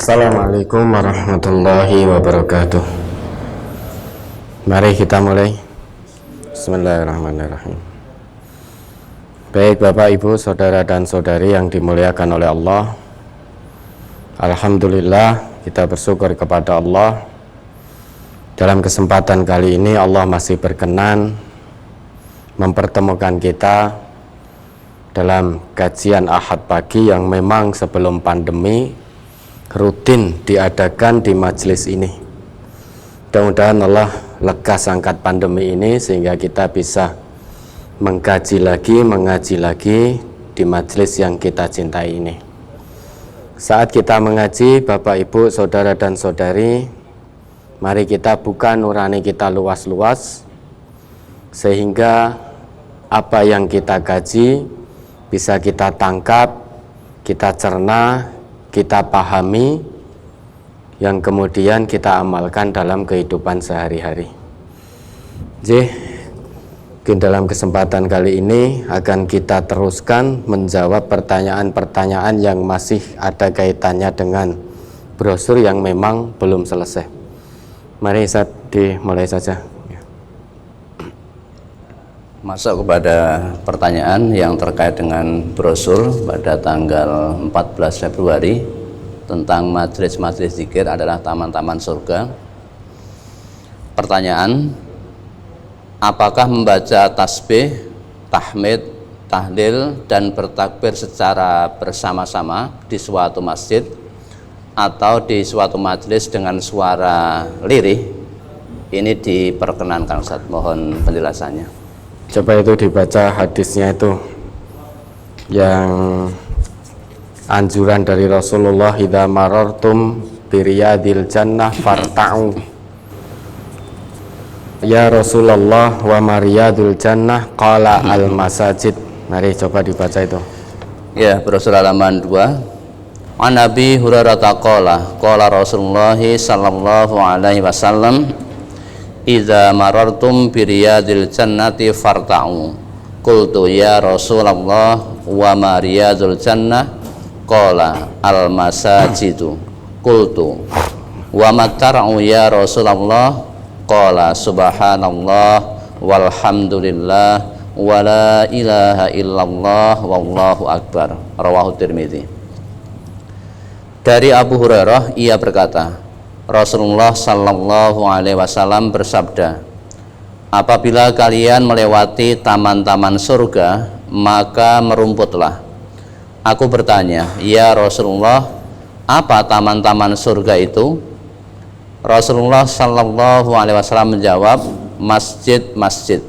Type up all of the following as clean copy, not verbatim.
Assalamualaikum warahmatullahi wabarakatuh. Mari kita mulai. Bismillahirrahmanirrahim. Baik Bapak Ibu, saudara dan saudari yang dimuliakan oleh Allah, alhamdulillah kita bersyukur kepada Allah. Dalam kesempatan kali ini Allah masih berkenan mempertemukan kita dalam kajian Ahad pagi yang memang sebelum pandemi rutin diadakan di majelis ini. Mudah-mudahan Allah lekas angkat pandemi ini sehingga kita bisa mengaji lagi di majelis yang kita cintai ini. Saat kita mengaji, Bapak Ibu, saudara dan saudari, mari kita buka nurani kita luas-luas sehingga apa yang kita kaji bisa kita tangkap, kita cerna, kita pahami, yang kemudian kita amalkan dalam kehidupan sehari-hari. Mungkin dalam kesempatan kali ini akan kita teruskan menjawab pertanyaan-pertanyaan yang masih ada kaitannya dengan brosur yang memang belum selesai. Mari Ustaz dimulai saja. Masuk kepada pertanyaan yang terkait dengan brosur pada tanggal 14 Februari tentang majelis-majelis zikir adalah taman-taman surga. Pertanyaan, apakah membaca tasbih, tahmid, tahlil, dan bertakbir secara bersama-sama di suatu masjid atau di suatu majelis dengan suara lirih ini diperkenankan Ustaz? Mohon penjelasannya. Coba itu dibaca hadisnya itu yang anjuran dari Rasulullah, idza marartum biriyadil jannah farta'u. Ya Rasulullah, wa mariyadul jannah, qala al masajid. Mari coba dibaca itu. Ya, brosur halaman 2. An Nabi Hurairah qala Rasulullah sallallahu alaihi wasallam, idza marartum biriyadil jannati farta'u. Qultu ya Rasulullah wa ma riyadul jannah? Qala al masajidu. Qultu wa matar'u ya Rasulullah? Qala subhanallah walhamdulillah wa la ilaha illallah wallahu akbar. Rawahu Tirmidzi. Dari Abu Hurairah ia berkata, Rasulullah sallallahu alaihi wasallam bersabda, apabila kalian melewati taman-taman surga, maka merumputlah. Aku bertanya, ya Rasulullah, apa taman-taman surga itu? Rasulullah sallallahu alaihi wasallam menjawab, masjid-masjid.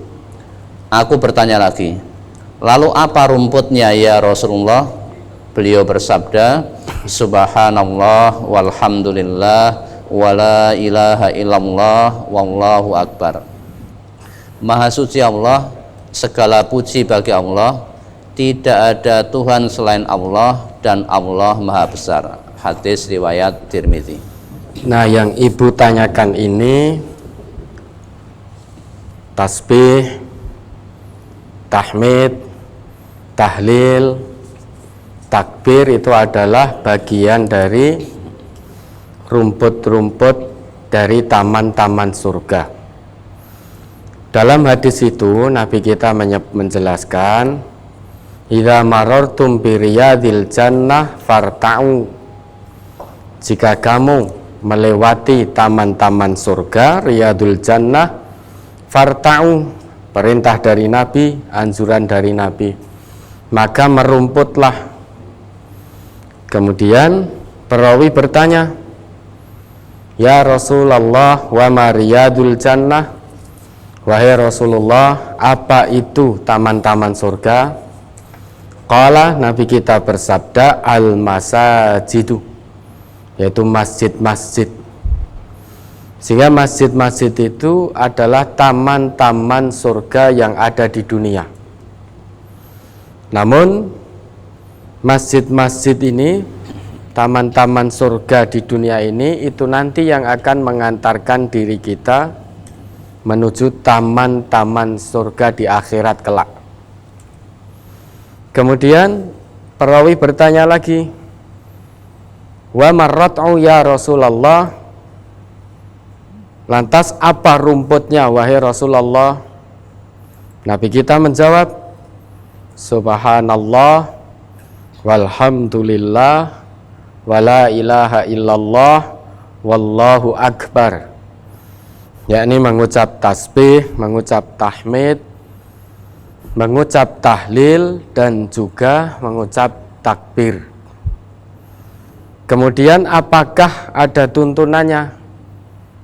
Aku bertanya lagi, lalu apa rumputnya ya Rasulullah? Beliau bersabda, subhanallah walhamdulillah wa la ilaha illallah wallahu akbar. Maha suci Allah, segala puji bagi Allah, tidak ada Tuhan selain Allah dan Allah maha besar. Hadis riwayat Tirmidzi. Nah, yang ibu tanyakan ini tasbih, tahmid, tahlil, takbir itu adalah bagian dari rumput-rumput dari taman-taman surga. Dalam hadis itu Nabi kita menjelaskan, idza marartum biriyadil jannah farta'u. Jika kamu melewati taman-taman surga, riyadul jannah, farta'u, perintah dari Nabi, anjuran dari Nabi, maka merumputlah. Kemudian perawi bertanya, ya Rasulullah, wa mariyadul jannah? Wahai Rasulullah, apa itu taman-taman surga? Qala, Nabi kita bersabda, al masajidu, yaitu masjid-masjid. Sehingga masjid-masjid itu adalah taman-taman surga yang ada di dunia. Namun masjid-masjid ini, taman-taman surga di dunia ini, itu nanti yang akan mengantarkan diri kita menuju taman-taman surga di akhirat kelak. Kemudian perawi bertanya lagi, Wa marrat'u ya Rasulullah. Lantas apa rumputnya wahai Rasulullah? Nabi kita menjawab, Subhanallah walhamdulillah wala ilaha illallah wallahu akbar. Yakni mengucap tasbih, mengucap tahmid, mengucap tahlil dan juga mengucap takbir. Kemudian apakah ada tuntunannya?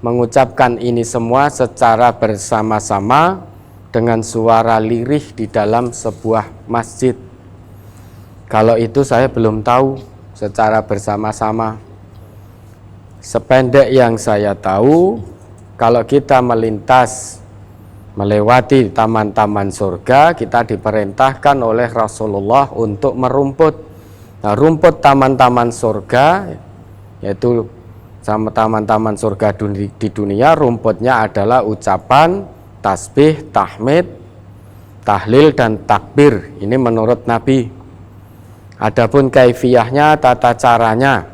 Mengucapkan ini semua secara bersama-sama dengan suara lirih di dalam sebuah masjid. Kalau itu saya belum tahu secara bersama-sama. Sependek yang saya tahu, kalau kita melintas melewati taman-taman surga, kita diperintahkan oleh Rasulullah untuk merumput. Nah, rumput taman-taman surga, yaitu sama taman-taman surga di dunia, rumputnya adalah ucapan tasbih, tahmid, tahlil dan takbir. Ini menurut Nabi. Adapun kaifiyahnya, tata caranya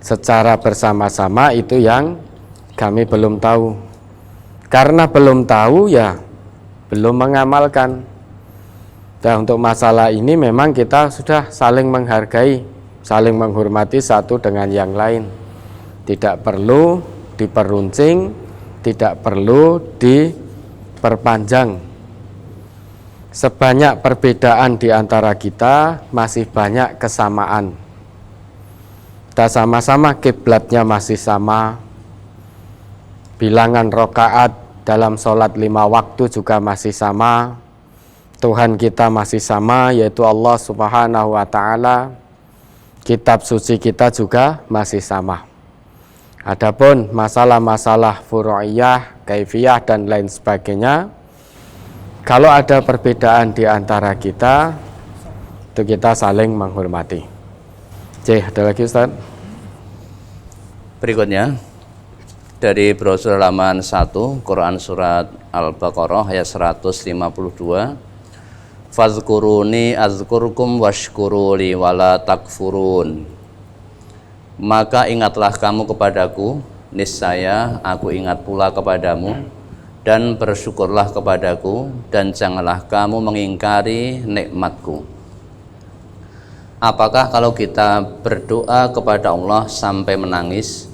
secara bersama-sama itu yang kami belum tahu. Karena belum tahu ya belum mengamalkan. Dan untuk masalah ini memang kita sudah saling menghargai, saling menghormati satu dengan yang lain. Tidak perlu diperuncing, tidak perlu diperpanjang. Sebanyak perbedaan di antara kita, masih banyak kesamaan. Kita sama-sama kiblatnya masih sama. Bilangan rokaat dalam sholat 5 waktu juga masih sama. Tuhan kita masih sama, yaitu Allah Subhanahu wa Ta'ala. Kitab suci kita juga masih sama. Adapun masalah-masalah furu'iyah, kaifiyah dan lain sebagainya, kalau ada perbedaan di antara kita, itu kita saling menghormati. Ada lagi Ustaz? Berikutnya dari brosur halaman 1 Quran surat Al-Baqarah ayat 152. Fazkuruni azkurkum washkuruli wala takfurun. Maka ingatlah kamu kepadaku, niscaya aku ingat pula kepadamu, dan bersyukurlah kepadaku, dan janganlah kamu mengingkari nikmatku. Apakah kalau kita berdoa kepada Allah sampai menangis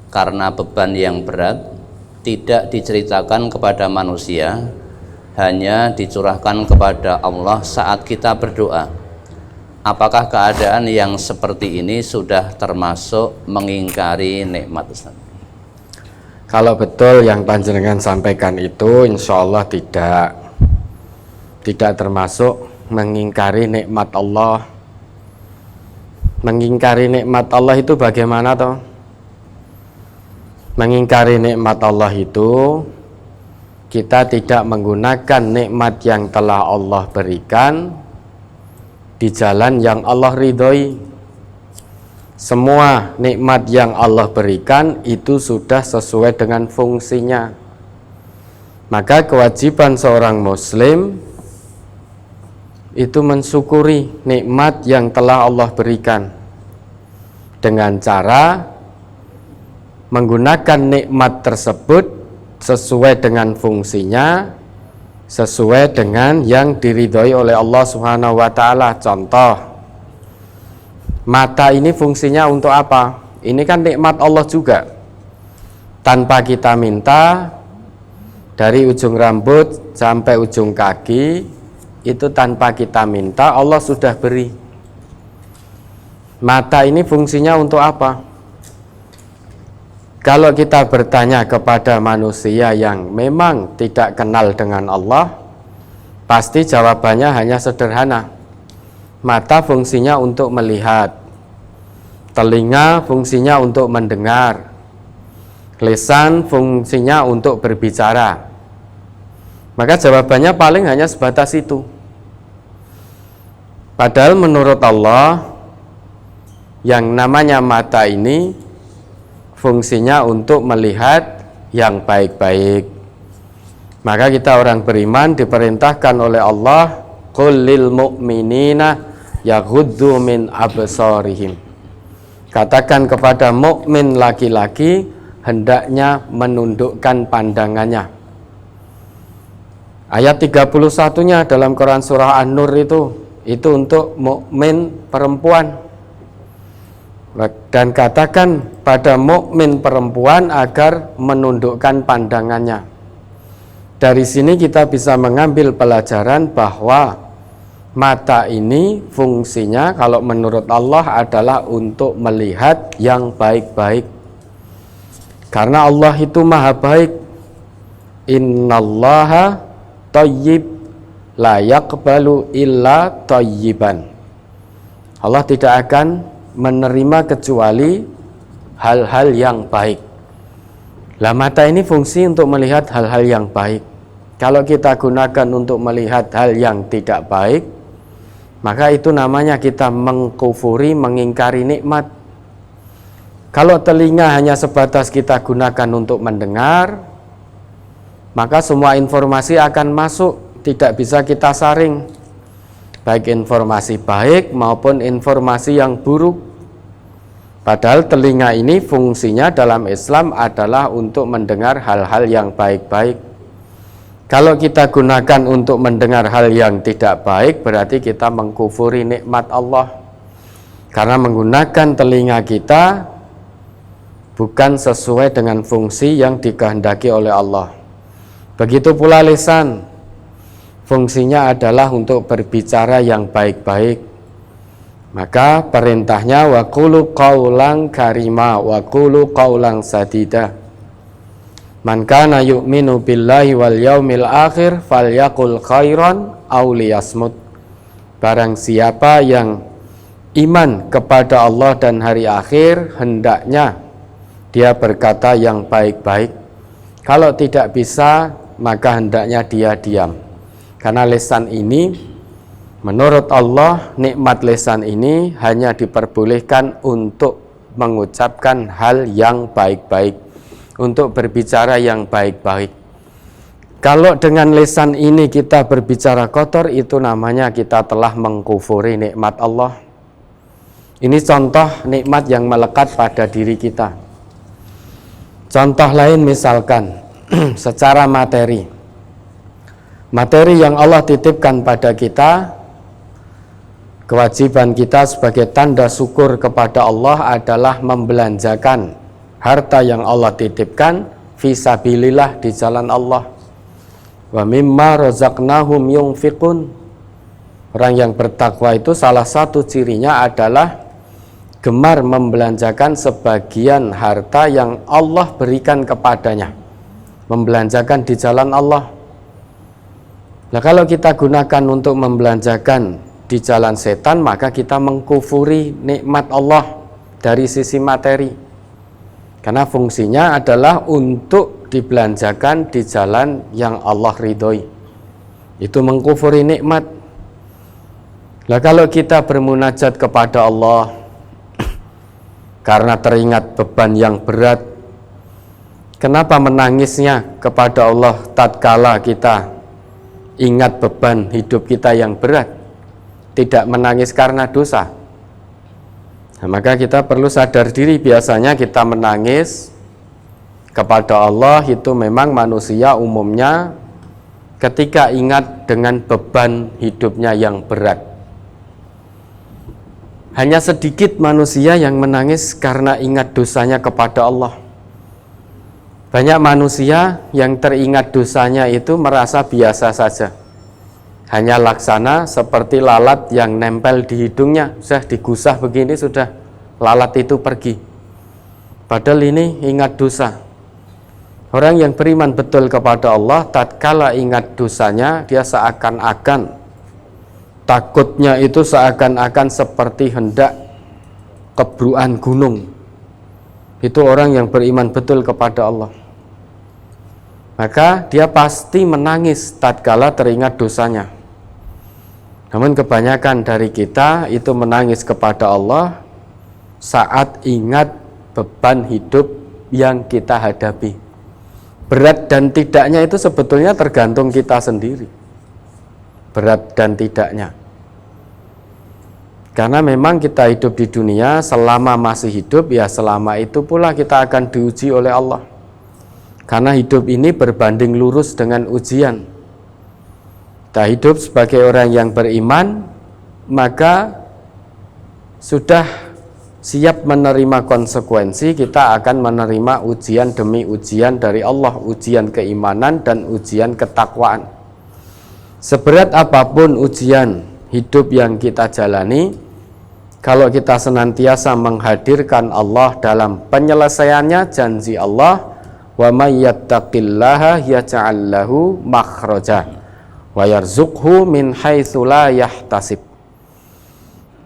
karena beban yang berat, tidak diceritakan kepada manusia, hanya dicurahkan kepada Allah saat kita berdoa? Apakah keadaan yang seperti ini sudah termasuk mengingkari nikmat, Ustaz? Kalau betul yang panjenengan sampaikan itu, insya Allah tidak termasuk mengingkari nikmat Allah. Mengingkari nikmat Allah itu bagaimana toh? Mengingkari nikmat Allah itu kita tidak menggunakan nikmat yang telah Allah berikan di jalan yang Allah ridhoi. Semua nikmat yang Allah berikan itu sudah sesuai dengan fungsinya. Maka kewajiban seorang muslim itu mensyukuri nikmat yang telah Allah berikan dengan cara menggunakan nikmat tersebut sesuai dengan fungsinya, sesuai dengan yang diridhoi oleh Allah Subhanahu wa Ta'ala. Contoh, mata ini fungsinya untuk apa? Ini kan nikmat Allah juga. Tanpa kita minta, dari ujung rambut sampai ujung kaki, itu tanpa kita minta Allah sudah beri. Mata ini fungsinya untuk apa? Kalau kita bertanya kepada manusia yang memang tidak kenal dengan Allah, pasti jawabannya hanya sederhana. Mata fungsinya untuk melihat, telinga fungsinya untuk mendengar, lisan fungsinya untuk berbicara. Maka jawabannya paling hanya sebatas itu. Padahal menurut Allah, yang namanya mata ini fungsinya untuk melihat yang baik-baik. Maka kita orang beriman diperintahkan oleh Allah, qul lil mu'minina yaghuddu min absarihim. Katakan kepada mukmin laki-laki hendaknya menundukkan pandangannya. Ayat 31-nya dalam Quran surah An-Nur itu untuk mukmin perempuan. Dan katakan pada mukmin perempuan agar menundukkan pandangannya. Dari sini kita bisa mengambil pelajaran bahwa mata ini fungsinya kalau menurut Allah adalah untuk melihat yang baik-baik. Karena Allah itu maha baik. Innallaha thayyib la yaqbalu illa thayyiban. Allah tidak akan menerima kecuali hal-hal yang baik. Lah mata ini fungsi untuk melihat hal-hal yang baik. Kalau kita gunakan untuk melihat hal yang tidak baik, maka itu namanya kita mengkufuri, mengingkari nikmat. Kalau telinga hanya sebatas kita gunakan untuk mendengar, maka semua informasi akan masuk, tidak bisa kita saring, baik informasi baik maupun informasi yang buruk. Padahal telinga ini fungsinya dalam Islam adalah untuk mendengar hal-hal yang baik-baik. Kalau kita gunakan untuk mendengar hal yang tidak baik, berarti kita mengkufuri nikmat Allah. Karena menggunakan telinga kita bukan sesuai dengan fungsi yang dikehendaki oleh Allah. Begitu pula lisan, fungsinya adalah untuk berbicara yang baik-baik. Maka perintahnya wa qulu qaulan karima wa qulu qaulan sadida. Man kana yu'minu billahi wal yaumil akhir falyaqul khairan aw liyasmut. Barang siapa yang iman kepada Allah dan hari akhir, hendaknya dia berkata yang baik-baik. Kalau tidak bisa, maka hendaknya dia diam. Karena lisan ini, menurut Allah, nikmat lisan ini hanya diperbolehkan untuk mengucapkan hal yang baik-baik, untuk berbicara yang baik-baik. Kalau dengan lisan ini kita berbicara kotor, itu namanya kita telah mengkufuri nikmat Allah. Ini contoh nikmat yang melekat pada diri kita. Contoh lain misalkan secara materi. Materi yang Allah titipkan pada kita, kewajiban kita sebagai tanda syukur kepada Allah adalah membelanjakan harta yang Allah titipkan fisabilillah, di jalan Allah. Wa mimma razaqnahum yunfiqun. Orang yang bertakwa itu salah satu cirinya adalah gemar membelanjakan sebagian harta yang Allah berikan kepadanya, membelanjakan di jalan Allah. Nah, kalau kita gunakan untuk membelanjakan di jalan setan, maka kita mengkufuri nikmat Allah dari sisi materi. Karena fungsinya adalah untuk dibelanjakan di jalan yang Allah ridhoi. Itu mengkufuri nikmat. Nah, kalau kita bermunajat kepada Allah karena teringat beban yang berat, kenapa menangisnya kepada Allah tatkala kita ingat beban hidup kita yang berat? Tidak menangis karena dosa. Nah, maka kita perlu sadar diri, biasanya kita menangis kepada Allah itu memang manusia umumnya ketika ingat dengan beban hidupnya yang berat. Hanya sedikit manusia yang menangis karena ingat dosanya kepada Allah. Banyak manusia yang teringat dosanya itu merasa biasa saja. Hanya laksana seperti lalat yang nempel di hidungnya, sudah digusah begini sudah lalat itu pergi. Padahal ini ingat dosa. Orang yang beriman betul kepada Allah, tatkala ingat dosanya, dia seakan-akan takutnya itu seakan-akan seperti hendak kebruan gunung. Itu orang yang beriman betul kepada Allah. Maka dia pasti menangis tatkala teringat dosanya. Namun kebanyakan dari kita itu menangis kepada Allah saat ingat beban hidup yang kita hadapi. Berat dan tidaknya itu sebetulnya tergantung kita sendiri. Berat dan tidaknya. Karena memang kita hidup di dunia, selama masih hidup, ya selama itu pula kita akan diuji oleh Allah. Karena hidup ini berbanding lurus dengan ujian. Kita hidup sebagai orang yang beriman, maka sudah siap menerima konsekuensi, kita akan menerima ujian demi ujian dari Allah, ujian keimanan dan ujian ketakwaan. Seberat apapun ujian hidup yang kita jalani, kalau kita senantiasa menghadirkan Allah dalam penyelesaiannya, janji Allah, wa may yattaqillaha yaj'al lahu makhraja wa yarzuqhu min haitsu la yahtasib.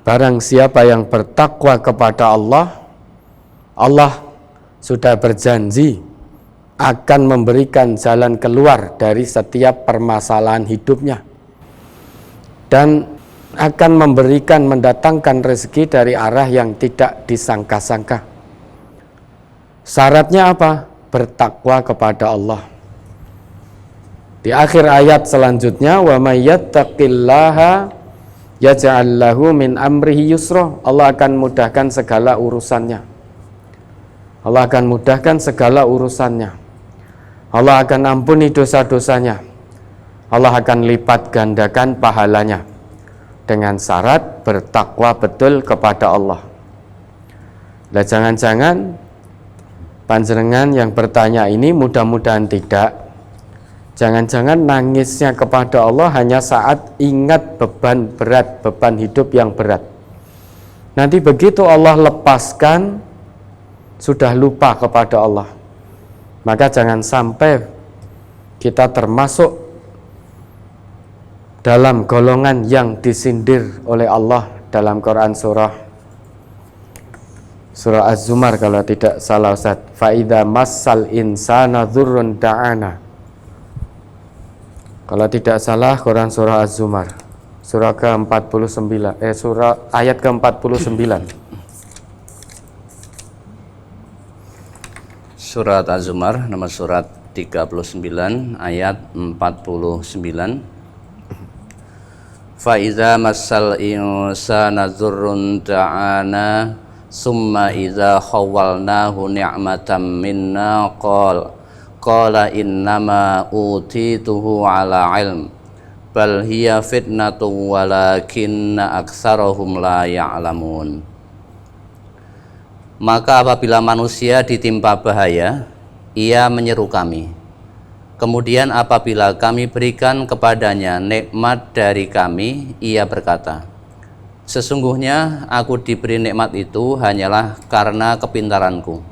Barang siapa yang bertakwa kepada Allah, Allah sudah berjanji akan memberikan jalan keluar dari setiap permasalahan hidupnya, dan akan memberikan, mendatangkan rezeki dari arah yang tidak disangka-sangka. Syaratnya apa? Bertakwa kepada Allah. Di akhir ayat selanjutnya, wa may yattaqillaha yaj'al lahu min amrihi yusra. Allah akan mudahkan segala urusannya. Allah akan mudahkan segala urusannya. Allah akan ampuni dosa-dosanya. Allah akan lipat gandakan pahalanya, dengan syarat bertakwa betul kepada Allah. Nah, jangan-jangan panjenengan yang bertanya ini, mudah-mudahan tidak. Jangan-jangan nangisnya kepada Allah hanya saat ingat beban berat, beban hidup yang berat. Nanti begitu Allah lepaskan, sudah lupa kepada Allah. Maka jangan sampai kita termasuk dalam golongan yang disindir oleh Allah dalam Quran surah Az-Zumar kalau tidak salah Ustaz. Fa idza massal insana dzurrun da'ana. Kalau tidak salah Quran surah Az-Zumar surah ke-49 surah ayat ke-49. Surat Az-Zumar nomor surat 39 ayat 49. Fa iza massal insana dzurrun da'ana summa iza khawwalnahu ni'matan minna qala innama utituhu ala ilm bal hiya fitnatu walakinna aktsarahum la ya'lamun. Maka apabila manusia ditimpa bahaya, ia menyeru kami. Kemudian apabila kami berikan kepadanya nikmat dari kami, ia berkata, sesungguhnya aku diberi nikmat itu hanyalah karena kepintaranku.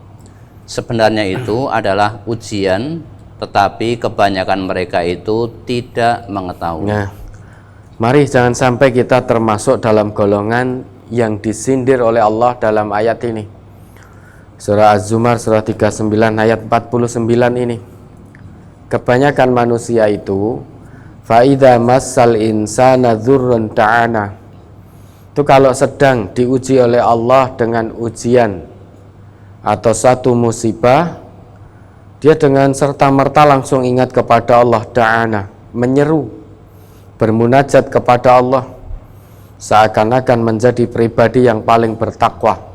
Sebenarnya itu adalah ujian, tetapi kebanyakan mereka itu tidak mengetahui. Nah, mari jangan sampai kita termasuk dalam golongan yang disindir oleh Allah dalam ayat ini. Surah Az-Zumar surah 39 ayat 49 ini. Kebanyakan manusia itu fa idza massal insana dzurrun ta'ana. Itu kalau sedang diuji oleh Allah dengan ujian atau satu musibah, dia dengan serta-merta langsung ingat kepada Allah, ta'ana, menyeru, bermunajat kepada Allah, seakan-akan menjadi pribadi yang paling bertakwa.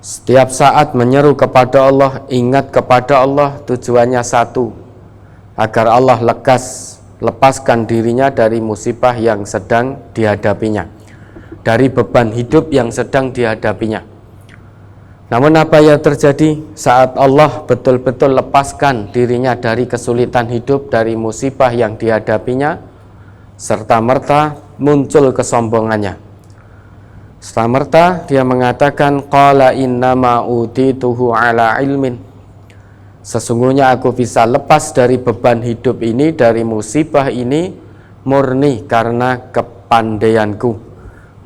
Setiap saat menyeru kepada Allah, ingat kepada Allah, tujuannya satu, agar Allah lepaskan dirinya dari musibah yang sedang dihadapinya, dari beban hidup yang sedang dihadapinya. Namun apa yang terjadi saat Allah betul-betul lepaskan dirinya dari kesulitan hidup, dari musibah yang dihadapinya, serta-merta muncul kesombongannya. Serta-merta dia mengatakan, qala innama utituhu ala ilmin. Sesungguhnya aku bisa lepas dari beban hidup ini, dari musibah ini, murni karena kepandaianku,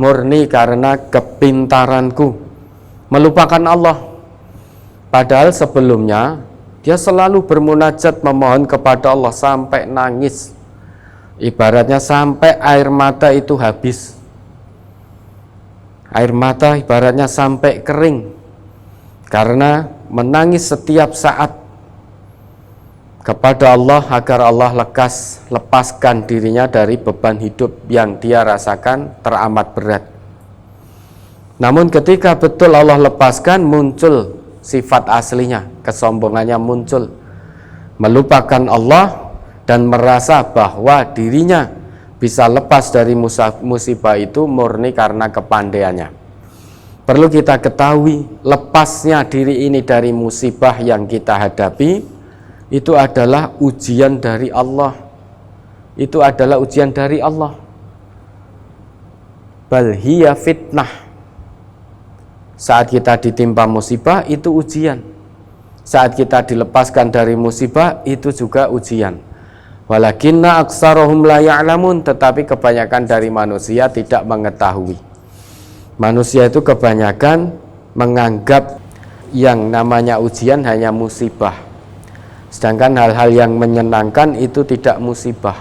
murni karena kepintaranku, melupakan Allah. Padahal sebelumnya dia selalu bermunajat, memohon kepada Allah sampai nangis, ibaratnya sampai air mata itu habis. Air mata ibaratnya sampai kering karena menangis setiap saat. kepada Allah agar Allah lepaskan dirinya dari beban hidup yang dia rasakan teramat berat. Namun ketika betul Allah lepaskan, muncul sifat aslinya, kesombongannya muncul, melupakan Allah dan merasa bahwa dirinya bisa lepas dari musibah itu murni karena kepandaiannya. Perlu kita ketahui, lepasnya diri ini dari musibah yang kita hadapi itu adalah ujian dari Allah. Itu adalah ujian dari Allah. Bal hiya fitnah. Saat kita ditimpa musibah itu ujian. Saat kita dilepaskan dari musibah itu juga ujian. Walakinna aktsarahum la ya'lamun, tetapi kebanyakan dari manusia tidak mengetahui. Manusia itu kebanyakan menganggap yang namanya ujian hanya musibah. Sedangkan hal-hal yang menyenangkan itu tidak musibah.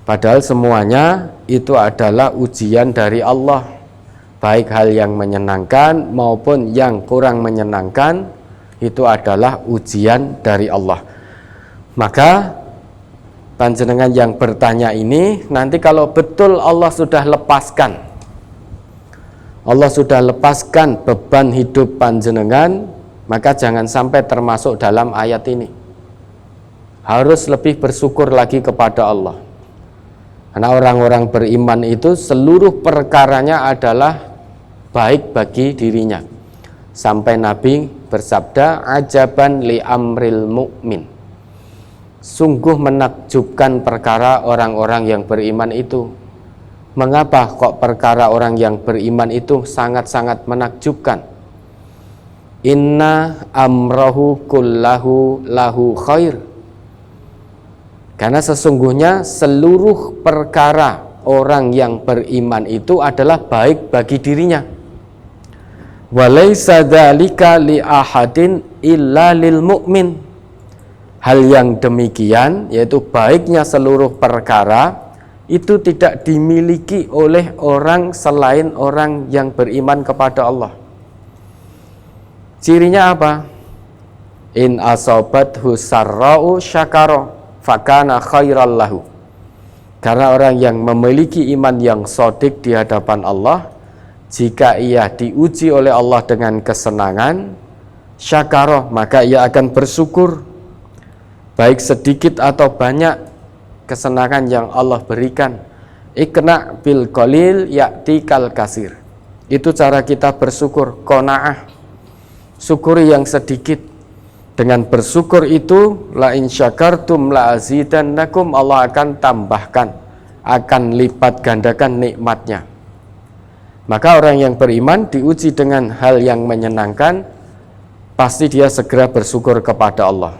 Padahal semuanya itu adalah ujian dari Allah. Baik hal yang menyenangkan maupun yang kurang menyenangkan itu adalah ujian dari Allah. Maka panjenengan yang bertanya ini, nanti kalau betul Allah sudah lepaskan beban hidup panjenengan, maka jangan sampai termasuk dalam ayat ini. Harus lebih bersyukur lagi kepada Allah. Karena orang-orang beriman itu seluruh perkaranya adalah baik bagi dirinya. Sampai Nabi bersabda, ajaban li amril mu'min. Sungguh menakjubkan perkara orang-orang yang beriman itu. Mengapa kok perkara orang yang beriman itu sangat-sangat menakjubkan? Inna amrahu kullahu lahu khair. Karena sesungguhnya seluruh perkara orang yang beriman itu adalah baik bagi dirinya. Walaysa dzalika li ahadin illa lil mu'min. Hal yang demikian, yaitu baiknya seluruh perkara, itu tidak dimiliki oleh orang selain orang yang beriman kepada Allah. Cirinya apa? In asobathu sarra'u syakara fakana khairal lahu. Karena orang yang memiliki iman yang shadiq di hadapan Allah, jika ia diuji oleh Allah dengan kesenangan, syakara, maka ia akan bersyukur. Baik sedikit atau banyak kesenangan yang Allah berikan. Ikna bil qalil ya'ti kal kasir. Itu cara kita bersyukur, qanaah. Syukuri yang sedikit. Dengan bersyukur itu, la in syakartum la azidannakum, Allah akan tambahkan, akan lipat gandakan nikmatnya. Maka orang yang beriman diuji dengan hal yang menyenangkan, pasti dia segera bersyukur kepada Allah.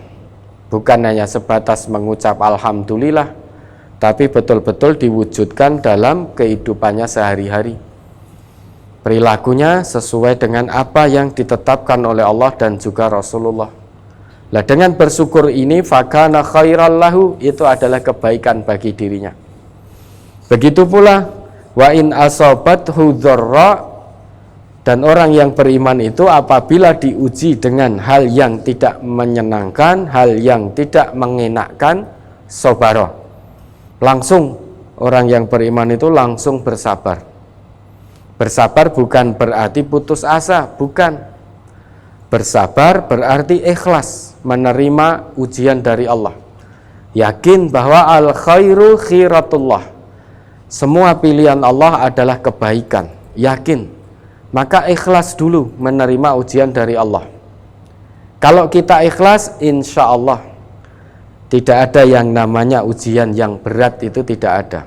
Bukan hanya sebatas mengucap alhamdulillah, tapi betul-betul diwujudkan dalam kehidupannya sehari-hari. Perilakunya sesuai dengan apa yang ditetapkan oleh Allah dan juga Rasulullah. Nah, dengan bersyukur ini, fakana khairal lahu, itu adalah kebaikan bagi dirinya. Begitu pula wa in asabathu dzarra, dan orang yang beriman itu apabila diuji dengan hal yang tidak menyenangkan, hal yang tidak mengenakkan, sabara. Langsung orang yang beriman itu langsung bersabar. Bersabar bukan berarti putus asa, bukan. Bersabar berarti ikhlas menerima ujian dari Allah. Yakin bahwa al khairu khiratullah. Semua pilihan Allah adalah kebaikan. Yakin. Maka ikhlas dulu menerima ujian dari Allah. Kalau kita ikhlas, insya Allah tidak ada yang namanya ujian yang berat, itu tidak ada.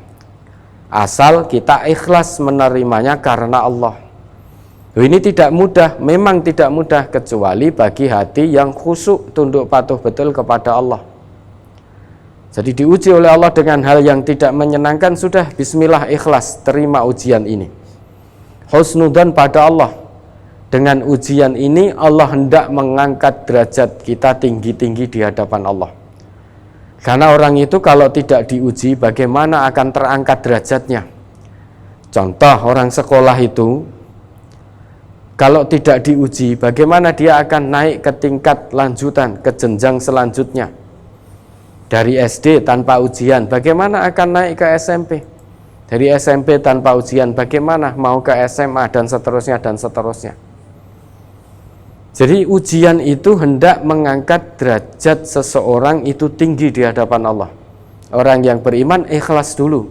Asal kita ikhlas menerimanya karena Allah. Ini tidak mudah, memang tidak mudah, kecuali bagi hati yang khusyuk, tunduk patuh betul kepada Allah. Jadi diuji oleh Allah dengan hal yang tidak menyenangkan, sudah bismillah ikhlas, terima ujian ini. Husnudzan pada Allah. Dengan ujian ini Allah hendak mengangkat derajat kita tinggi-tinggi di hadapan Allah. Karena orang itu kalau tidak diuji, bagaimana akan terangkat derajatnya? Contoh, orang sekolah itu Kalau tidak diuji, bagaimana dia akan naik ke tingkat lanjutan, ke jenjang selanjutnya? Dari SD tanpa ujian, bagaimana akan naik ke SMP? Dari SMP tanpa ujian, bagaimana mau ke SMA dan seterusnya dan seterusnya? Jadi ujian itu hendak mengangkat derajat seseorang itu tinggi di hadapan Allah. Orang yang beriman ikhlas dulu.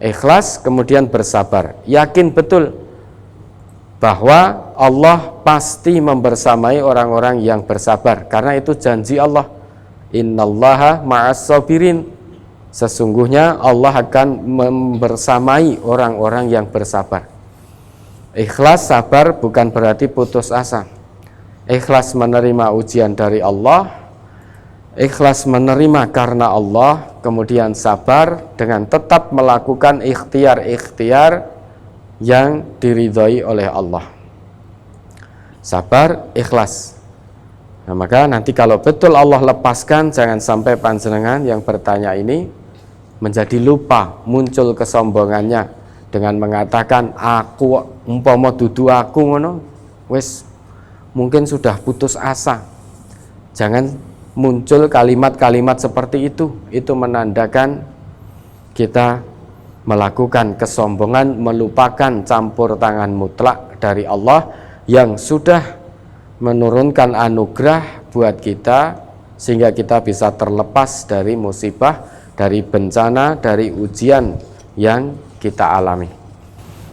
Ikhlas kemudian bersabar. Yakin betul bahwa Allah pasti membersamai orang-orang yang bersabar. Karena itu janji Allah. Innallaha ma'as sabirin. Sesungguhnya Allah akan membersamai orang-orang yang bersabar. Ikhlas sabar bukan berarti putus asa. Ikhlas menerima ujian dari Allah, ikhlas menerima karena Allah, kemudian sabar dengan tetap melakukan ikhtiar-ikhtiar yang diridhai oleh Allah. Sabar, ikhlas. Nah, maka nanti kalau betul Allah lepaskan, jangan sampai panjenengan yang bertanya ini menjadi lupa, muncul kesombongannya dengan mengatakan aku umpama dudu aku ngono, wis mungkin sudah putus asa. Jangan muncul kalimat-kalimat seperti itu menandakan kita melakukan kesombongan, melupakan campur tangan mutlak dari Allah yang sudah menurunkan anugerah buat kita sehingga kita bisa terlepas dari musibah, dari bencana, dari ujian yang kita alami.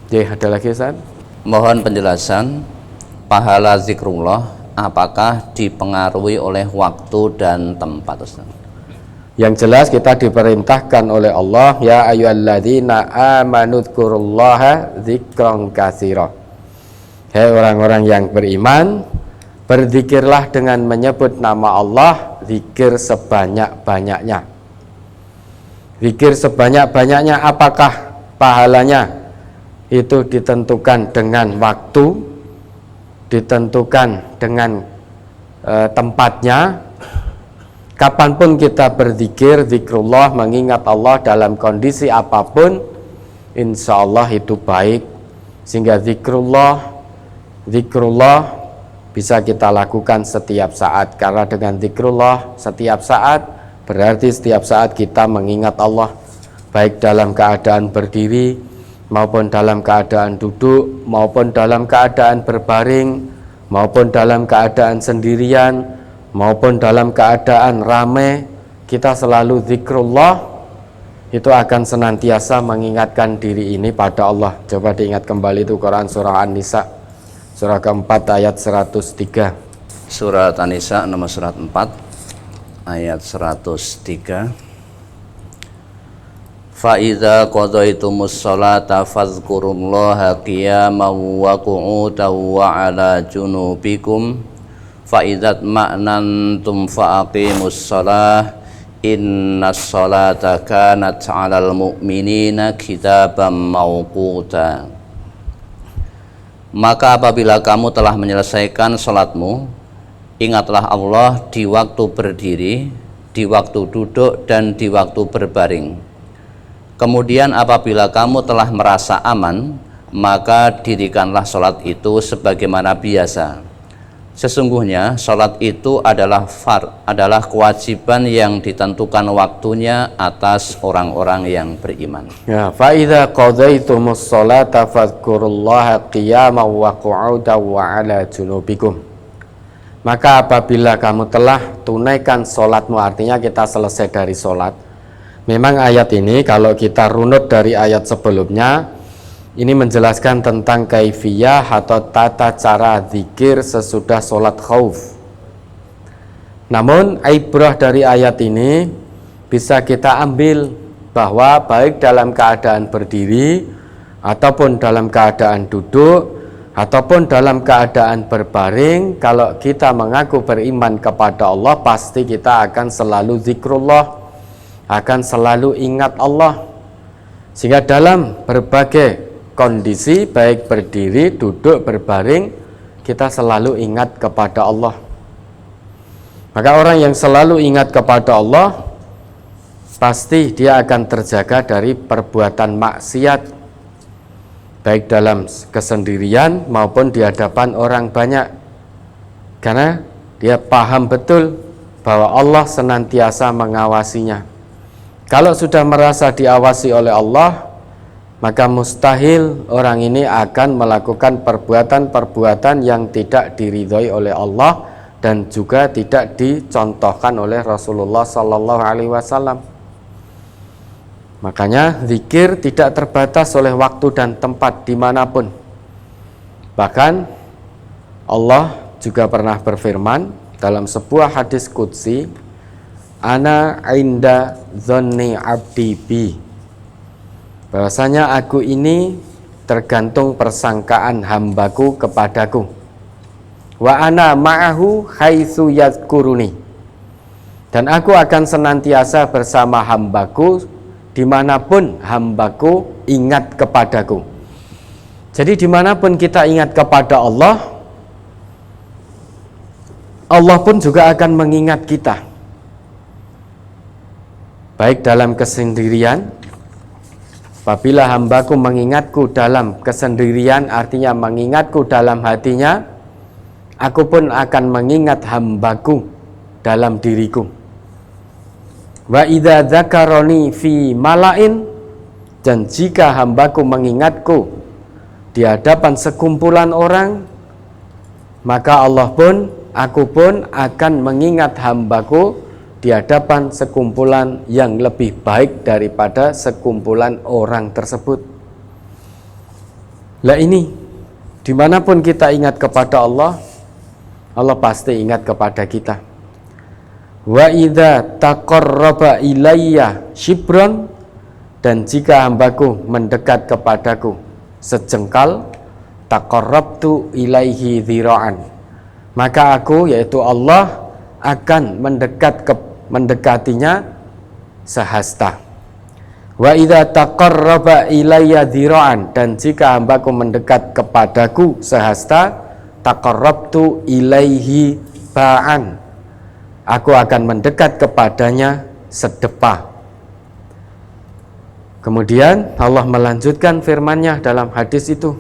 Jadi ada lagi Ustaz? Mohon penjelasan pahala zikrullah apakah dipengaruhi oleh waktu dan tempat, Ustaz? Yang jelas kita diperintahkan oleh Allah, ya ayyuhalladzina amanu dzkurullaha dzikran katsira. Hai orang-orang yang beriman, berzikirlah dengan menyebut nama Allah, zikir sebanyak-banyaknya. Zikir sebanyak-banyaknya, apakah pahalanya? Itu ditentukan dengan waktu, ditentukan dengan tempatnya. Kapanpun kita berzikir, zikrullah, mengingat Allah dalam kondisi apapun, insya Allah itu baik. Sehingga zikrullah bisa kita lakukan setiap saat. Karena dengan zikrullah setiap saat berarti setiap saat kita mengingat Allah, baik dalam keadaan berdiri maupun dalam keadaan duduk, maupun dalam keadaan berbaring, maupun dalam keadaan sendirian, maupun dalam keadaan ramai. Kita selalu zikrullah, itu akan senantiasa mengingatkan diri ini pada Allah. Coba diingat kembali itu Quran surah An-Nisa surah keempat ayat 103. Surat An-Nisa nomor surat 4 ayat 103. Fa idza qadaytumus sholata fadhkurullaha qiyaman wa qu'udan wa 'ala junubikum fa idza ma'nantum fa aqimus shalah innas sholata kanat 'alal mu'minina kitaban mawquta. Maka apabila kamu telah menyelesaikan sholatmu, ingatlah Allah di waktu berdiri, di waktu duduk, dan di waktu berbaring. Kemudian apabila kamu telah merasa aman, maka dirikanlah sholat itu sebagaimana biasa. Sesungguhnya sholat itu adalah kewajiban yang ditentukan waktunya atas orang-orang yang beriman. Ya, fa idza qadaytumus sholata fadhkurullaha qiyaman wa qu'udan wa 'ala junubikum. Maka apabila kamu telah tunaikan sholatmu, artinya kita selesai dari sholat. Memang ayat ini kalau kita runut dari ayat sebelumnya, ini menjelaskan tentang kaifiyah atau tata cara zikir sesudah sholat khauf. Namun ibrah dari ayat ini bisa kita ambil bahwa baik dalam keadaan berdiri ataupun dalam keadaan duduk ataupun dalam keadaan berbaring, kalau kita mengaku beriman kepada Allah, pasti kita akan selalu zikrullah, akan selalu ingat Allah. Sehingga dalam berbagai kondisi, baik berdiri, duduk, berbaring, kita selalu ingat kepada Allah. Maka orang yang selalu ingat kepada Allah, pasti dia akan terjaga dari perbuatan maksiat. baik dalam kesendirian maupun di hadapan orang banyak, karena dia paham betul bahwa Allah senantiasa mengawasinya. Kalau sudah merasa diawasi oleh Allah, maka mustahil orang ini akan melakukan perbuatan-perbuatan yang tidak diridhoi oleh Allah dan juga tidak dicontohkan oleh Rasulullah Sallallahu Alaihi Wasallam. Makanya zikir tidak terbatas oleh waktu dan tempat dimanapun. Bahkan Allah juga pernah berfirman dalam sebuah hadis qudsi, ana inda dzanni abdi bi, bahwasanya aku ini tergantung persangkaan hambaku kepadaku, wa ana ma'ahu haitsu yadhkuruni, dan aku akan senantiasa bersama hambaku dimanapun hambaku ingat kepadaku. Jadi dimanapun kita ingat kepada Allah, Allah pun juga akan mengingat kita, baik dalam kesendirian. Apabila hambaku mengingatku dalam kesendirian, artinya mengingatku dalam hatinya, aku pun akan mengingat hambaku dalam diriku. Wa idza dzakaroni fi malain, dan jika hambaku mengingatku di hadapan sekumpulan orang, maka Allah pun, aku pun akan mengingat hambaku di hadapan sekumpulan yang lebih baik daripada sekumpulan orang tersebut. Lah ini, dimanapun kita ingat kepada Allah, Allah pasti ingat kepada kita. Wa idza taqarraba ilayya shibran, dan jika hambaku mendekat kepadaku sejengkal, taqarrabtu ilaihi dzira'an, maka aku, yaitu Allah, akan mendekatinya sehasta. Wa idza taqarraba ilayya dzira'an, dan jika hambaku mendekat kepadaku sehasta, taqarrabtu ilaihi ba'an, aku akan mendekat kepadanya sedepa. Kemudian Allah melanjutkan firman-Nya dalam hadis itu,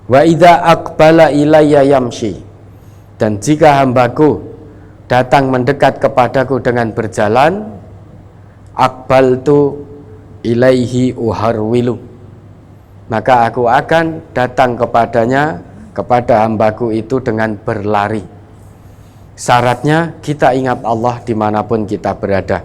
wa idza aqbala ilayya yamshi, dan jika hambaku datang mendekat kepadaku dengan berjalan, aqbaltu ilaihi uharwilu, maka aku akan datang kepadanya, kepada hambaku itu dengan berlari. Syaratnya kita ingat Allah dimanapun kita berada,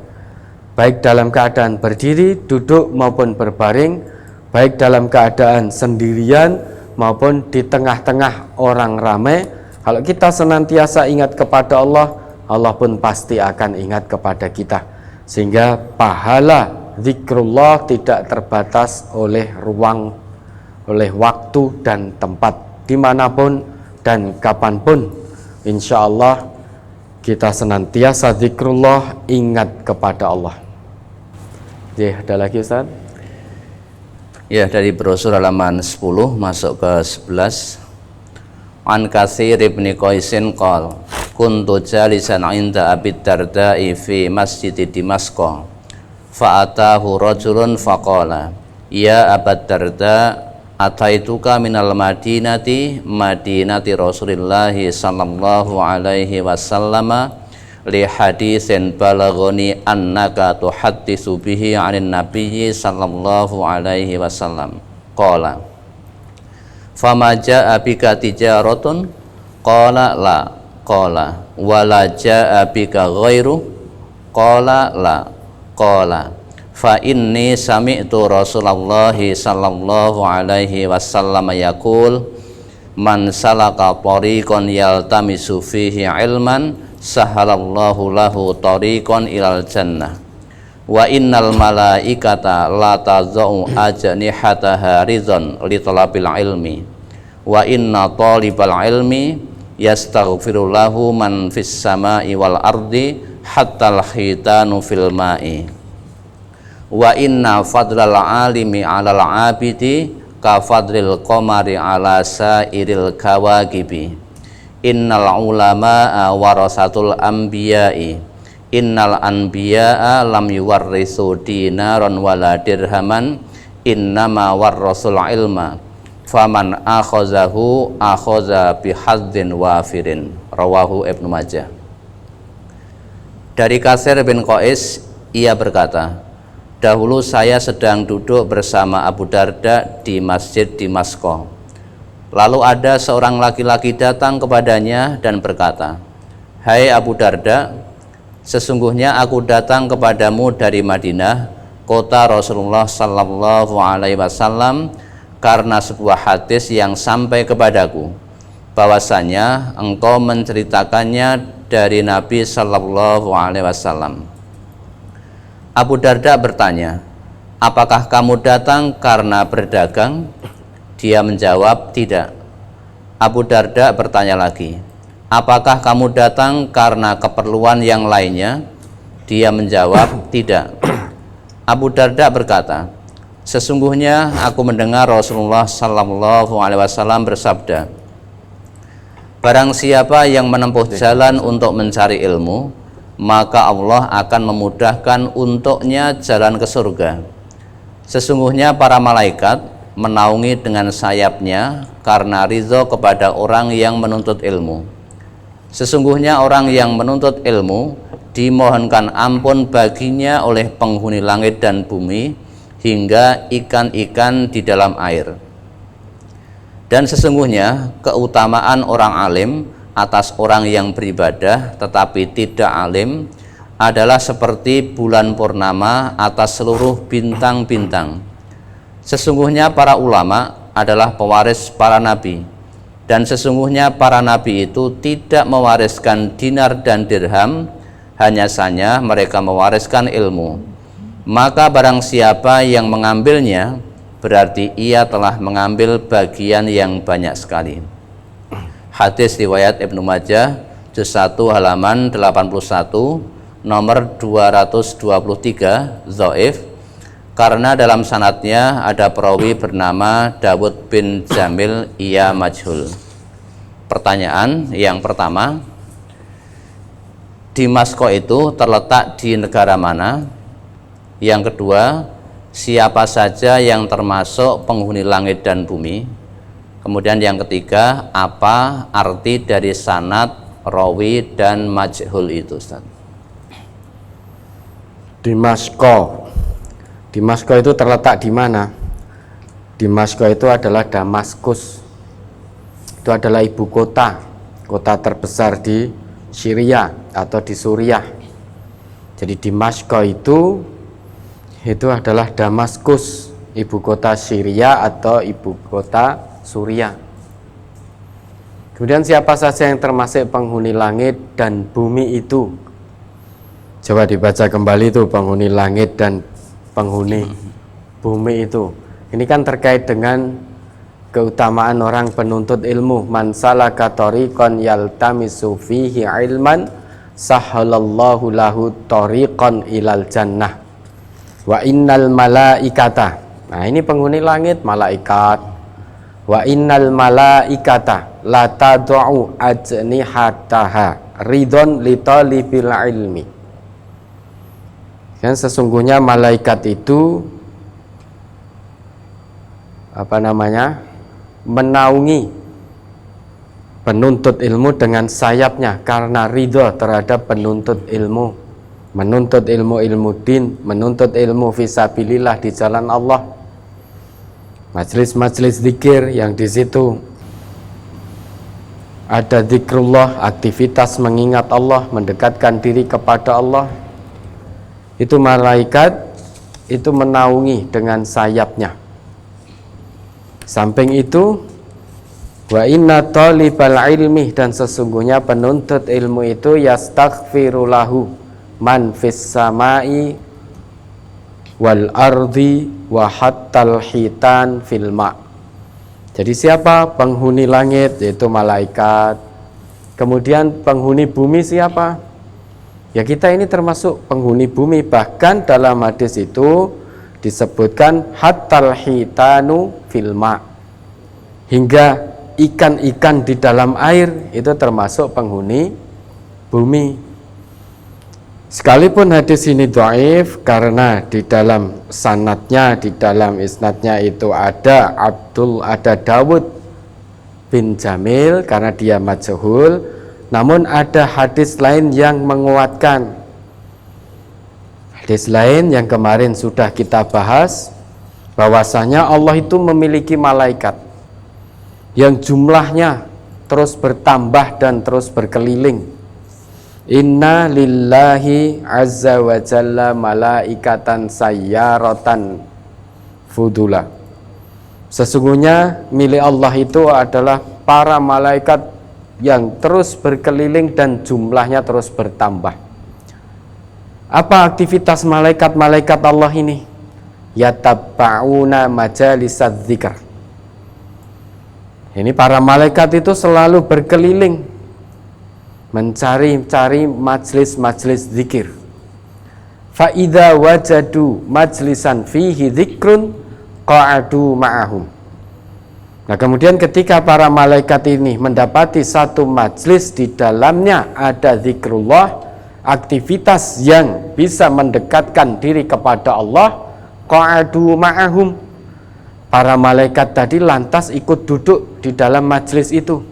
baik dalam keadaan berdiri, duduk maupun berbaring, baik dalam keadaan sendirian maupun di tengah-tengah orang ramai. Kalau kita senantiasa ingat kepada Allah, Allah pun pasti akan ingat kepada kita, sehingga pahala zikrullah tidak terbatas oleh ruang, oleh waktu dan tempat, dimanapun dan kapanpun. Insya Allah kita senantiasa zikrullah, ingat kepada Allah. Ya, ada lagi Ustaz? Ya, dari brosur halaman 10 masuk ke 11. An Katsir ibn Qaisin qol kuntu jalisan inda Abi Darda'i fi masjid Dimasq, fa atahu rajulun faqala ya Aba Darda, ataituka minal madinati Rasulillah sallallahu alaihi wasallam li haditsin balaghani annaka tuhaddisu bihi 'anin nabiyyi sallallahu alaihi wasallam. Qala fama jaa bika tijaratun? Qala la. Qala wala jaa bika ghairu? Qala la. Qala fa inni sami'tu Rasulullah sallallahu alaihi wasallam yaqul man salaka tariqan yaltamisu fihi ilman sahalallahu lahu tariqan ilal jannah wa innal malaikata la tazau ajnihataha rizan li talabil ilmi wa inna talibal ilmi yastaghfiru lahu man fis samai wal ardi hatta al khitanu fil ma'i wa inna fadlal alimi 'alal 'abidi ka fadlil qamari 'ala sairil kawakibi innal ulama'a warasatul anbiya'i innal anbiya'a lam yuwarrisu dinaran wala dirhaman innama warrasul ilma faman akhazahu akhaza bihadzin wafirin, rawahu Ibnu Majah. Dari Katsir bin Qais, ia berkata, dahulu saya sedang duduk bersama Abu Darda di masjid di Maskah. Lalu ada seorang laki-laki datang kepadanya dan berkata, hai Abu Darda, sesungguhnya aku datang kepadamu dari Madinah, kota Rasulullah sallallahu alaihi wasallam, karena sebuah hadis yang sampai kepadaku bahwasanya engkau menceritakannya dari Nabi sallallahu alaihi wasallam. Abu Darda bertanya, apakah kamu datang karena berdagang? Dia menjawab, tidak. Abu Darda bertanya lagi, apakah kamu datang karena keperluan yang lainnya? Dia menjawab, tidak. Abu Darda berkata, sesungguhnya aku mendengar Rasulullah sallallahu alaihi wasallam bersabda, barang siapa yang menempuh jalan untuk mencari ilmu, maka Allah akan memudahkan untuknya jalan ke surga. Sesungguhnya para malaikat menaungi dengan sayapnya karena ridho kepada orang yang menuntut ilmu. Sesungguhnya orang yang menuntut ilmu dimohonkan ampun baginya oleh penghuni langit dan bumi hingga ikan-ikan di dalam air. Dan sesungguhnya keutamaan orang alim atas orang yang beribadah tetapi tidak alim adalah seperti bulan purnama atas seluruh bintang-bintang. Sesungguhnya para ulama adalah pewaris para nabi, dan sesungguhnya para nabi itu tidak mewariskan dinar dan dirham, hanya saja mereka mewariskan ilmu. Maka barang siapa yang mengambilnya, berarti ia telah mengambil bagian yang banyak sekali. Hadis riwayat Ibnu Majah, juz 1 halaman 81, nomor 223, dhaif, karena dalam sanadnya ada perawi bernama Dawud bin Jamil, ia majhul. Pertanyaan yang pertama, Damaskus itu terletak di negara mana? Yang kedua, siapa saja yang termasuk penghuni langit dan bumi? Kemudian yang ketiga, apa arti dari sanad, rawi, dan majhul itu, Ustaz? Damaskus itu terletak di mana? Damaskus itu adalah Damaskus. Itu adalah ibu kota, kota terbesar di Syria atau di Suriah. Jadi Damaskus itu adalah Damaskus, ibu kota Syria atau ibu kota Suriah. Kemudian siapa saja yang termasuk penghuni langit dan bumi itu? Coba dibaca kembali itu, penghuni langit dan penghuni bumi itu. Ini kan terkait dengan keutamaan orang penuntut ilmu. Man salaka tariqan yaltamisu fihi ilman sahhalallahu lahu tariqan ilal jannah. Wa innal malaikata. Nah, ini penghuni langit, malaikat. Wa innal malaikata la tad'u ajnihataha ridon li talibil ilmi. Kan sesungguhnya malaikat itu menaungi penuntut ilmu dengan sayapnya karena ridho terhadap penuntut ilmu. Menuntut ilmu din, menuntut ilmu fisabilillah di jalan Allah. Majelis-majelis zikir yang di situ ada zikrullah, aktivitas mengingat Allah, mendekatkan diri kepada Allah. Itu malaikat itu menaungi dengan sayapnya. Samping itu, wa inna talibal ilmi, dan sesungguhnya penuntut ilmu itu yastaghfiru lahu man fis samai wal ardi wa hattal hitan fil ma. Jadi siapa? Penghuni langit, yaitu malaikat. Kemudian penghuni bumi siapa? Ya kita ini termasuk penghuni bumi. Bahkan dalam hadis itu disebutkan hattal hitanu fil ma, hingga ikan-ikan di dalam air itu termasuk penghuni bumi. Sekalipun hadis ini dhaif karena di dalam sanadnya, di dalam isnadnya itu ada Dawud bin Jamil karena dia majhul, namun ada hadis lain yang menguatkan. Hadis lain yang kemarin sudah kita bahas, bahwasanya Allah itu memiliki malaikat yang jumlahnya terus bertambah dan terus berkeliling. Inna lillahi azza wa jalla malaikatan sayyaratan fudula. Sesungguhnya milik Allah itu adalah para malaikat yang terus berkeliling dan jumlahnya terus bertambah. Apa aktivitas malaikat-malaikat Allah ini? Yatabba'una majalisad dzikr. Ini para malaikat itu selalu berkeliling mencari-cari majlis-majlis zikir. Fa idza wajadu majlisan fihi dzikrun qa'adu ma'ahum. Nah, kemudian ketika para malaikat ini mendapati satu majlis di dalamnya ada zikrullah, aktivitas yang bisa mendekatkan diri kepada Allah, qa'adu ma'ahum. Para malaikat tadi lantas ikut duduk di dalam majlis itu.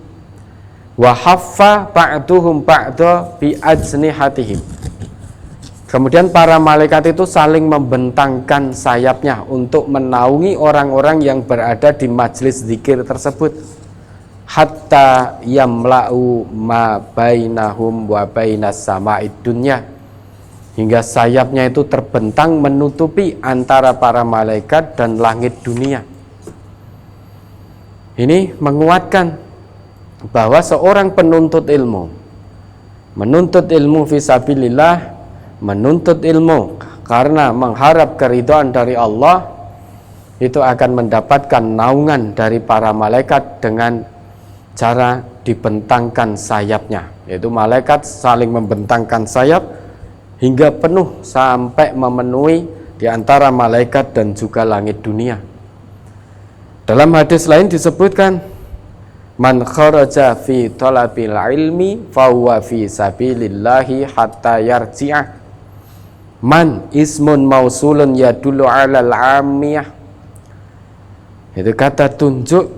Wa haffa ba'duhum ba'da bi ajnihatihim. Kemudian para malaikat itu saling membentangkan sayapnya untuk menaungi orang-orang yang berada di majlis zikir tersebut. Hatta yamla'u ma bainahum wa bainas sama'id dunya. Hingga sayapnya itu terbentang menutupi antara para malaikat dan langit dunia. Ini menguatkan bahwa seorang penuntut ilmu fisabilillah, menuntut ilmu karena mengharap keridhaan dari Allah, itu akan mendapatkan naungan dari para malaikat dengan cara dibentangkan sayapnya, yaitu malaikat saling membentangkan sayap hingga penuh sampai memenuhi di antara malaikat dan juga langit dunia. Dalam hadis lain disebutkan, man kharaja fi talabil ilmi fahuwa fi sabilillahi hatta yarji'ah. Man ismun mausulun yadullu alal amiyah. Itu kata tunjuk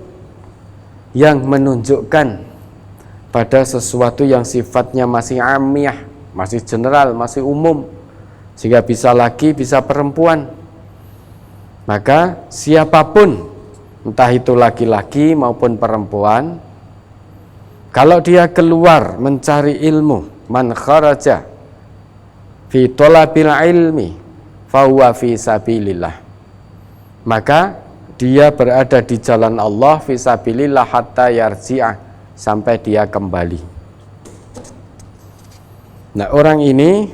yang menunjukkan pada sesuatu yang sifatnya masih amiyah, masih general, masih umum, sehingga bisa laki, bisa perempuan. Maka siapapun, entah itu laki-laki maupun perempuan, kalau dia keluar mencari ilmu, man kharaja fi talabil ilmi fahuwa fi sabilillah, maka dia berada di jalan Allah fi sabilillah hatta yarji'ah, sampai dia kembali. Nah, orang ini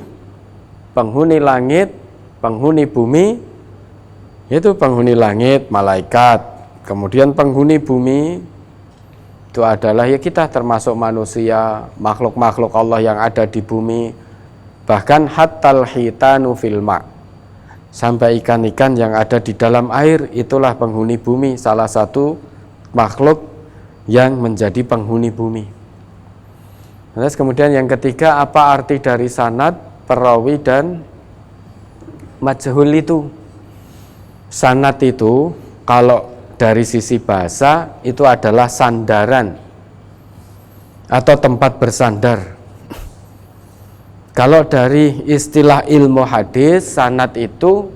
penghuni langit, penghuni bumi, itu penghuni langit malaikat. Kemudian penghuni bumi itu adalah ya kita, termasuk manusia, makhluk-makhluk Allah yang ada di bumi, bahkan hattal hitanu fil ma', sampai ikan-ikan yang ada di dalam air, itulah penghuni bumi, salah satu makhluk yang menjadi penghuni bumi. Terus kemudian yang ketiga, apa arti dari sanad, perawi dan majhul itu? Sanad itu kalau dari sisi bahasa itu adalah sandaran atau tempat bersandar. Kalau dari istilah ilmu hadis, sanad itu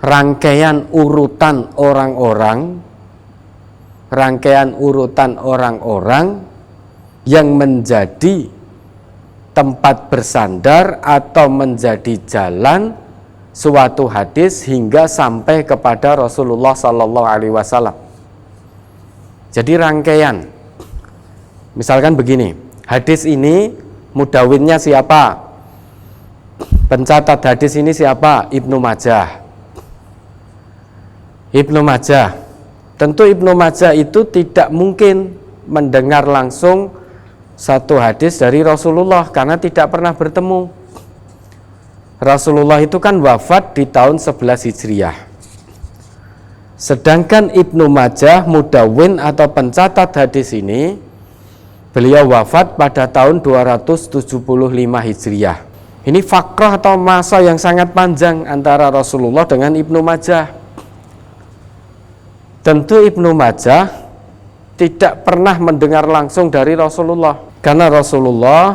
rangkaian urutan orang-orang yang menjadi tempat bersandar atau menjadi jalan suatu hadis hingga sampai kepada Rasulullah Sallallahu Alaihi Wasallam. Jadi rangkaian, misalkan begini, hadis ini mudawinnya siapa? Pencatat hadis ini siapa? Ibnu Majah. Ibnu Majah. Tentu Ibnu Majah itu tidak mungkin mendengar langsung satu hadis dari Rasulullah karena tidak pernah bertemu. Rasulullah itu kan wafat di tahun 11 Hijriah. Sedangkan Ibnu Majah mudawwin atau pencatat hadis ini beliau wafat pada tahun 275 Hijriah. Ini fakrah atau masa yang sangat panjang antara Rasulullah dengan Ibnu Majah. Tentu Ibnu Majah tidak pernah mendengar langsung dari Rasulullah, karena Rasulullah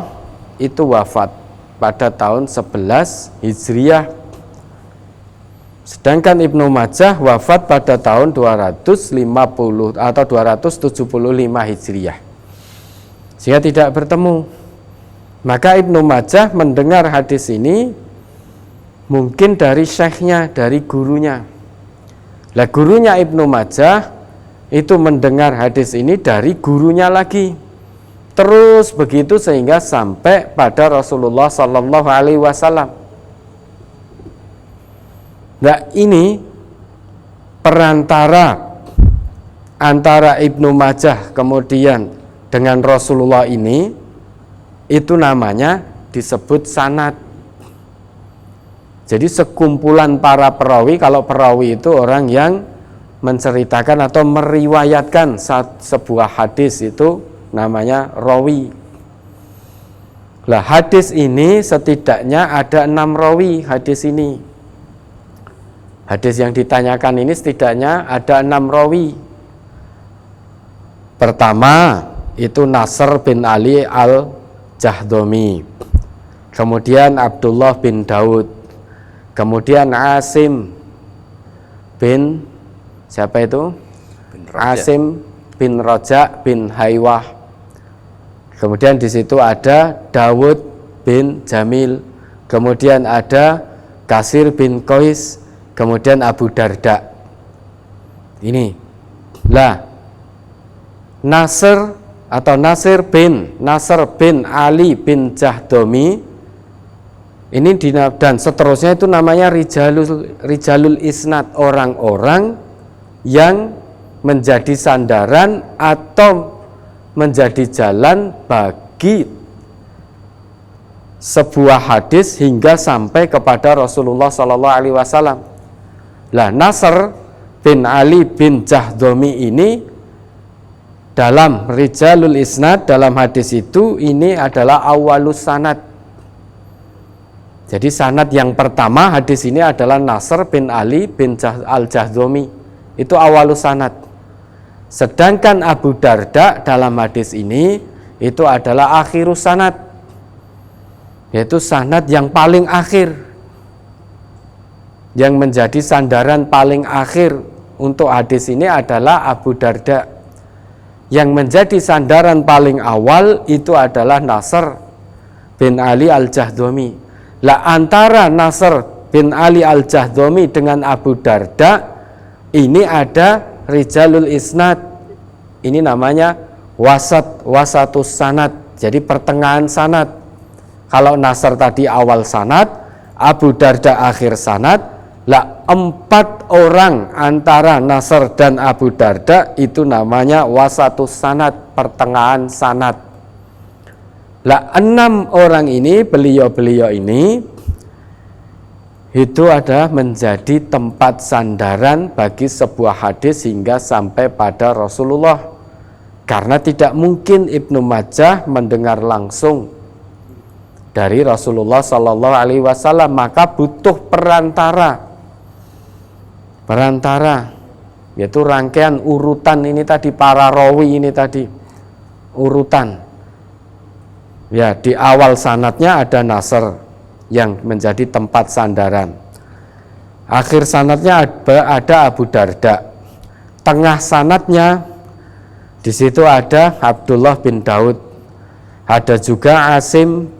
itu wafat pada tahun 11 Hijriah. Sedangkan Ibnu Majah wafat pada tahun 250 atau 275 Hijriah. Sehingga tidak bertemu. Maka Ibnu Majah mendengar hadis ini mungkin dari syekhnya, dari gurunya. Lah gurunya Ibnu Majah itu mendengar hadis ini dari gurunya lagi. Terus begitu sehingga sampai pada Rasulullah Sallallahu Alaihi Wasallam. Nah ini perantara antara Ibnu Majah kemudian dengan Rasulullah ini, itu namanya disebut sanad. Jadi sekumpulan para perawi, kalau perawi itu orang yang menceritakan atau meriwayatkan sebuah hadis, itu namanya rawi. Lah hadis ini setidaknya ada 6 rawi hadis ini. Hadis yang ditanyakan ini setidaknya ada 6 rawi. Pertama itu Nasr bin Ali al-Jahdami, kemudian Abdullah bin Daud, kemudian Asim bin siapa itu? Asim bin Roja bin Haywah. Kemudian di situ ada Dawud bin Jamil, kemudian ada Kasir bin Qais, kemudian Abu Darda. Ini lah Nasr bin Ali bin Jahdami ini dan seterusnya itu namanya rijalul isnad, orang-orang yang menjadi sandaran atau menjadi jalan bagi sebuah hadis hingga sampai kepada Rasulullah Sallallahu Alaihi Wasallam. Lah Nasr bin Ali bin Jahdami ini dalam rijalul isnad, dalam hadis itu ini adalah awalus sanad. Jadi sanad yang pertama hadis ini adalah Nasr bin Ali bin al-Jahdami, itu awalus sanad. Sedangkan Abu Darda dalam hadis ini itu adalah akhirus sanad, yaitu sanad yang paling akhir, yang menjadi sandaran paling akhir untuk hadis ini adalah Abu Darda. Yang menjadi sandaran paling awal itu adalah Nasr bin Ali al-Jahdami. Lah antara Nasr bin Ali al-Jahdami dengan Abu Darda ini ada rijalul isnad. Ini namanya wasatus sanad. Jadi pertengahan sanad. Kalau Nasr tadi awal sanad, Abu Darda akhir sanad. Lah 4 orang antara Nasr dan Abu Darda itu namanya wasatus sanad, pertengahan sanad. Lah 6 orang ini, beliau-beliau ini itu ada menjadi tempat sandaran bagi sebuah hadis hingga sampai pada Rasulullah. Karena tidak mungkin Ibnu Majah mendengar langsung dari Rasulullah Sallallahu Alaihi Wasallam, maka butuh perantara, yaitu rangkaian urutan ini tadi, para rawi ini tadi, urutan. Ya, di awal sanadnya ada Nasr yang menjadi tempat sandaran. Akhir sanadnya ada Abu Darda. Tengah sanadnya di situ ada Abdullah bin Daud. Ada juga Asim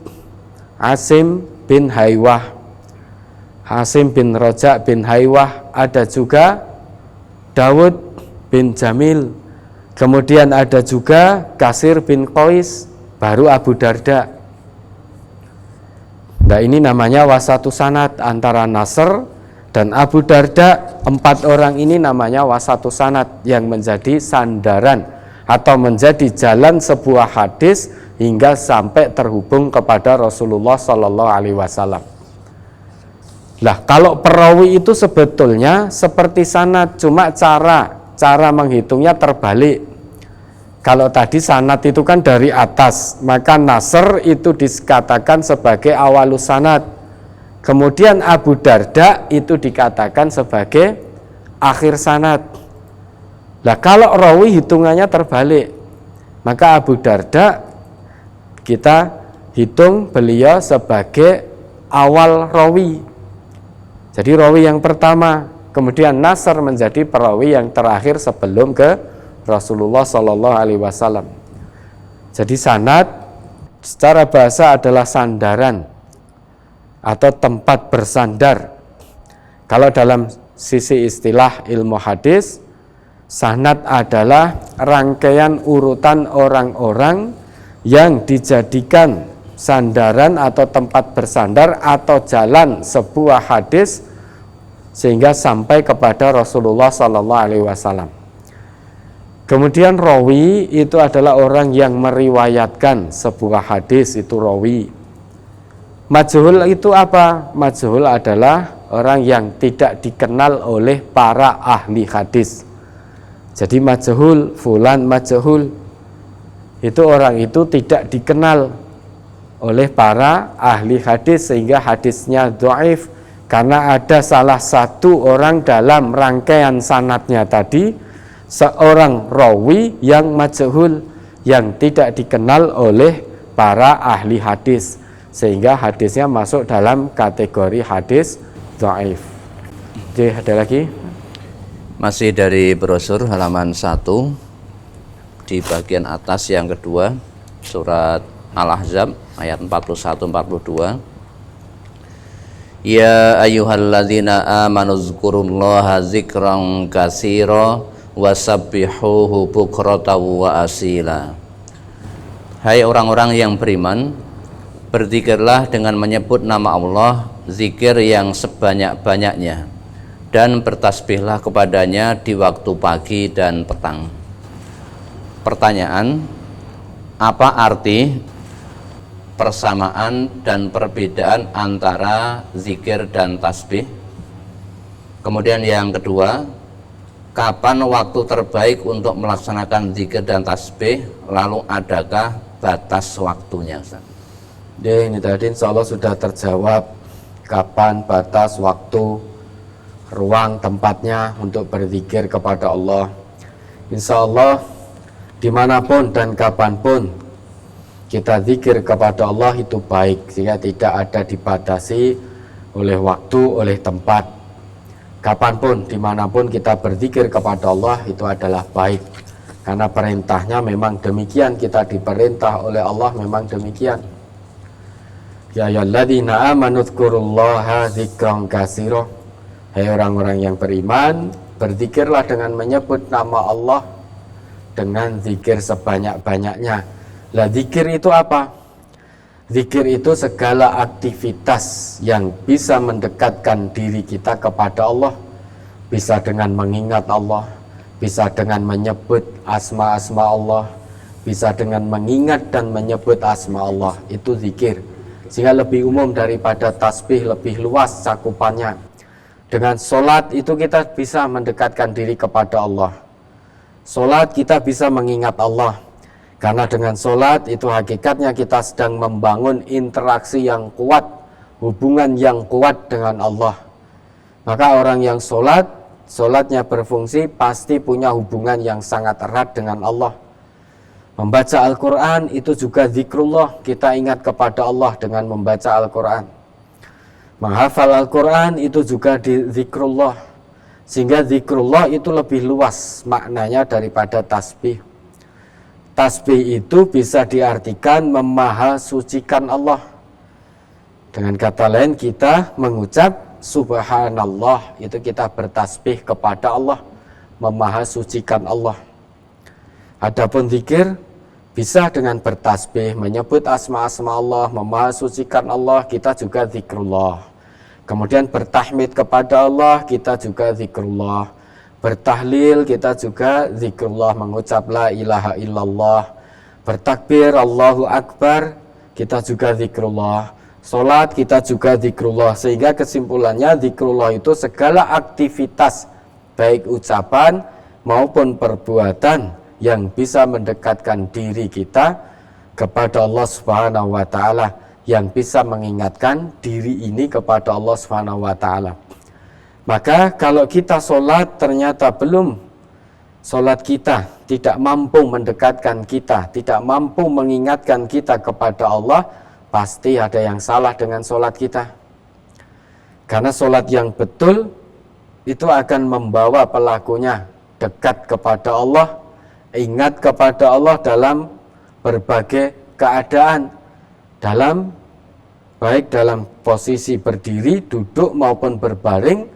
bin Haywah, Asim bin Roja bin Haywah, ada juga Dawud bin Jamil, kemudian ada juga Kasir bin Qais, baru Abu Darda. Nah ini namanya wasatu sanad antara Nasr dan Abu Darda. 4 orang ini namanya wasatu sanad yang menjadi sandaran atau menjadi jalan sebuah hadis hingga sampai terhubung kepada Rasulullah Sallallahu Alaihi Wasallam. Lah kalau perawi itu sebetulnya seperti sanad, cuma cara menghitungnya terbalik. Kalau tadi sanad itu kan dari atas, maka nasr itu dikatakan sebagai awalus sanad. Kemudian Abu Darda itu dikatakan sebagai akhir sanad. Nah, kalau rawi hitungannya terbalik, maka Abu Darda kita hitung beliau sebagai awal rawi. Jadi rawi yang pertama, kemudian nasr menjadi perawi yang terakhir sebelum ke Rasulullah Shallallahu Alaihi Wasallam. Jadi sanad secara bahasa adalah sandaran atau tempat bersandar. Kalau dalam sisi istilah ilmu hadis, sanad adalah rangkaian urutan orang-orang yang dijadikan sandaran atau tempat bersandar atau jalan sebuah hadis sehingga sampai kepada Rasulullah Shallallahu Alaihi Wasallam. Kemudian rawi itu adalah orang yang meriwayatkan sebuah hadis, itu rawi. Majhul itu apa? Majhul adalah orang yang tidak dikenal oleh para ahli hadis. Jadi majhul, fulan majhul, itu orang itu tidak dikenal oleh para ahli hadis sehingga hadisnya dhaif karena ada salah satu orang dalam rangkaian sanadnya tadi, seorang rawi yang majhul yang tidak dikenal oleh para ahli hadis sehingga hadisnya masuk dalam kategori hadis dhaif. Oke, ada lagi? Masih dari brosur halaman 1 di bagian atas yang kedua, surat Al-Ahzab ayat 41-42. Ya ayyuhalladzina amanu dzkurullaha dzikran katsira wasabbihuhu bukratan wa asila. Hai orang-orang yang beriman, berzikirlah dengan menyebut nama Allah, zikir yang sebanyak-banyaknya, dan bertasbihlah kepadanya di waktu pagi dan petang. Pertanyaan, apa arti persamaan dan perbedaan antara zikir dan tasbih? Kemudian yang kedua, kapan waktu terbaik untuk melaksanakan zikir dan tasbih? Lalu adakah batas waktunya, Ustaz? Ya, ini tadi insya Allah sudah terjawab kapan batas waktu, ruang, tempatnya untuk berzikir kepada Allah. Insya Allah dimanapun dan kapanpun kita zikir kepada Allah itu baik, sehingga tidak ada dibatasi oleh waktu, oleh tempat. Kapanpun, dimanapun kita berzikir kepada Allah itu adalah baik, karena perintahnya memang demikian, kita diperintah oleh Allah memang demikian. Ya ayyuhalladzina amanu dzkurullaha dzikran katsira. Hai orang-orang yang beriman, berzikirlah dengan menyebut nama Allah dengan zikir sebanyak-banyaknya. Lah zikir itu apa? Zikir itu segala aktivitas yang bisa mendekatkan diri kita kepada Allah. Bisa dengan mengingat Allah, bisa dengan menyebut asma-asma Allah, bisa dengan mengingat dan menyebut asma Allah. Itu zikir. Sehingga lebih umum daripada tasbih, lebih luas cakupannya. Dengan sholat itu kita bisa mendekatkan diri kepada Allah. Sholat kita bisa mengingat Allah. Karena dengan sholat itu hakikatnya kita sedang membangun interaksi yang kuat, hubungan yang kuat dengan Allah. Maka orang yang sholatnya berfungsi pasti punya hubungan yang sangat erat dengan Allah. Membaca Al-Quran itu juga zikrullah, kita ingat kepada Allah dengan membaca Al-Quran. Menghafal Al-Quran itu juga zikrullah, sehingga zikrullah itu lebih luas maknanya daripada tasbih. Tasbih itu bisa diartikan memahasucikan Allah. Dengan kata lain kita mengucap subhanallah, itu kita bertasbih kepada Allah, memahasucikan Allah. Adapun zikir bisa dengan bertasbih, menyebut asma-asma Allah, memahasucikan Allah, kita juga zikrullah. Kemudian bertahmid kepada Allah, kita juga zikrullah. Bertahlil, kita juga zikrullah, mengucap la ilaha illallah. Bertakbir, Allahu Akbar, kita juga zikrullah. Salat, kita juga zikrullah. Sehingga kesimpulannya zikrullah itu segala aktivitas, baik ucapan maupun perbuatan yang bisa mendekatkan diri kita kepada Allah Subhanahu wa taala, yang bisa mengingatkan diri ini kepada Allah Subhanahu wa taala. Maka kalau kita sholat ternyata sholat kita tidak mampu mendekatkan kita, tidak mampu mengingatkan kita kepada Allah, pasti ada yang salah dengan sholat kita. Karena sholat yang betul itu akan membawa pelakunya dekat kepada Allah, ingat kepada Allah dalam berbagai keadaan, baik dalam posisi berdiri, duduk maupun berbaring,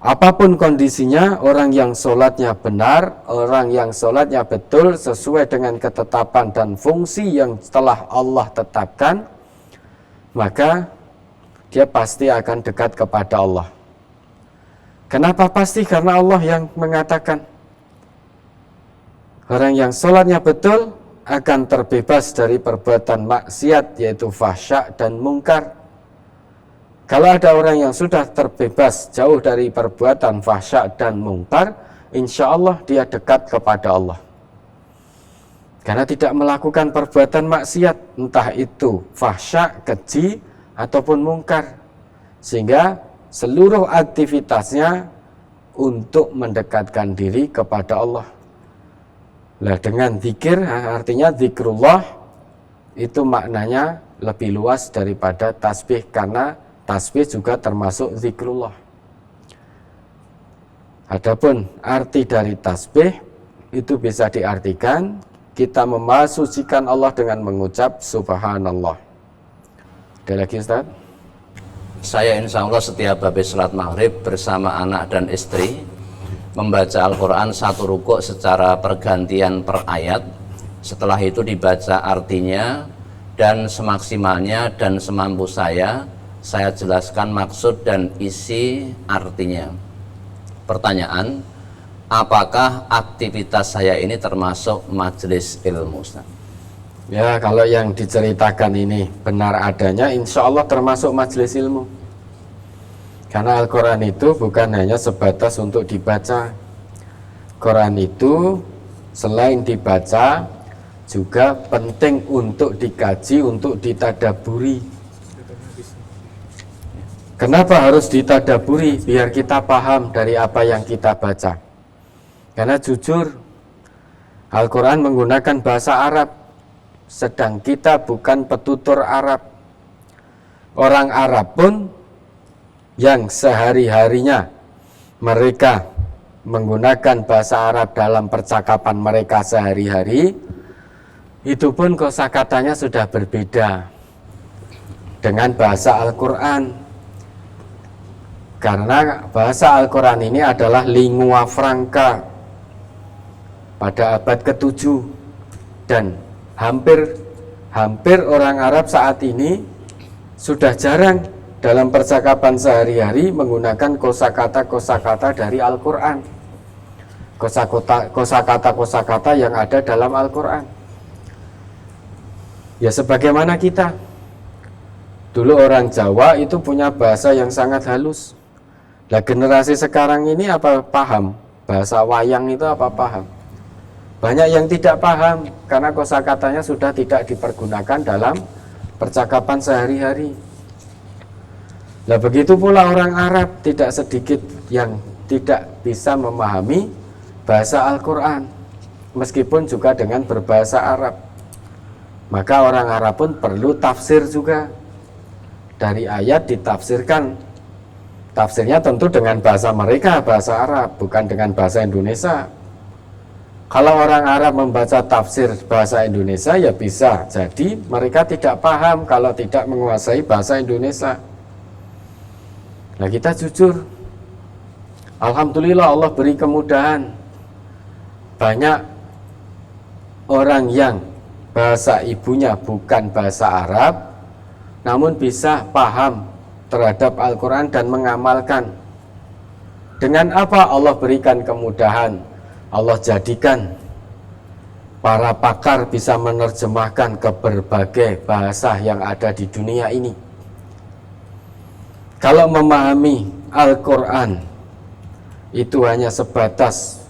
apapun kondisinya. Orang yang sholatnya benar, orang yang sholatnya betul sesuai dengan ketetapan dan fungsi yang telah Allah tetapkan, maka dia pasti akan dekat kepada Allah. Kenapa pasti? Karena Allah yang mengatakan orang yang sholatnya betul akan terbebas dari perbuatan maksiat, yaitu fahsya dan mungkar. Kalau ada orang yang sudah terbebas jauh dari perbuatan fahsya dan mungkar, insya Allah dia dekat kepada Allah. Karena tidak melakukan perbuatan maksiat, entah itu fahsya, keji, ataupun mungkar. Sehingga seluruh aktivitasnya untuk mendekatkan diri kepada Allah. Nah, dengan zikir, artinya zikrullah itu maknanya lebih luas daripada tasbih, karena tasbih juga termasuk zikrullah. Adapun arti dari tasbih itu bisa diartikan kita memasucikan Allah dengan mengucap subhanallah. Ada lagi, Ustaz? Saya insya Allah setiap habis salat maghrib bersama anak dan istri membaca Al-Quran satu rukuk secara pergantian per ayat. Setelah itu dibaca artinya, dan semaksimalnya dan semampu saya jelaskan maksud dan isi artinya. Pertanyaan, apakah aktivitas saya ini termasuk majelis ilmu, Ustaz? Ya, kalau yang diceritakan ini benar adanya, insya Allah termasuk majelis ilmu. Karena Al-Quran itu bukan hanya sebatas untuk dibaca. Quran itu selain dibaca juga penting untuk dikaji, untuk ditadaburi. Kenapa harus ditadaburi? Biar kita paham dari apa yang kita baca. Karena jujur, Al-Quran menggunakan bahasa Arab, sedang kita bukan petutur Arab. Orang Arab pun yang sehari-harinya mereka menggunakan bahasa Arab dalam percakapan mereka sehari-hari, itu pun kosakatanya sudah berbeda dengan bahasa Al-Quran. Karena bahasa Al-Quran ini adalah lingua franca pada abad ke-7, dan hampir orang Arab saat ini sudah jarang dalam percakapan sehari-hari menggunakan kosakata-kosakata dari Al-Quran, kosakata-kosakata yang ada dalam Al-Quran. Ya, sebagaimana kita dulu, orang Jawa itu punya bahasa yang sangat halus. Nah, generasi sekarang ini apa paham bahasa wayang itu, apa paham? Banyak yang tidak paham karena kosakatanya sudah tidak dipergunakan dalam percakapan sehari-hari. Nah, begitu pula orang Arab, tidak sedikit yang tidak bisa memahami bahasa Al-Quran, meskipun juga dengan berbahasa Arab. Maka orang Arab pun perlu tafsir juga. Dari ayat ditafsirkan, tafsirnya tentu dengan bahasa mereka, bahasa Arab, bukan dengan bahasa Indonesia. Kalau orang Arab membaca tafsir bahasa Indonesia, ya bisa jadi mereka tidak paham kalau tidak menguasai bahasa Indonesia. Nah, kita jujur, alhamdulillah Allah beri kemudahan. Banyak orang yang bahasa ibunya bukan bahasa Arab, namun bisa paham terhadap Al-Quran dan mengamalkan. Dengan apa Allah berikan kemudahan? Allah jadikan para pakar bisa menerjemahkan ke berbagai bahasa yang ada di dunia ini. Kalau memahami Al-Quran itu hanya sebatas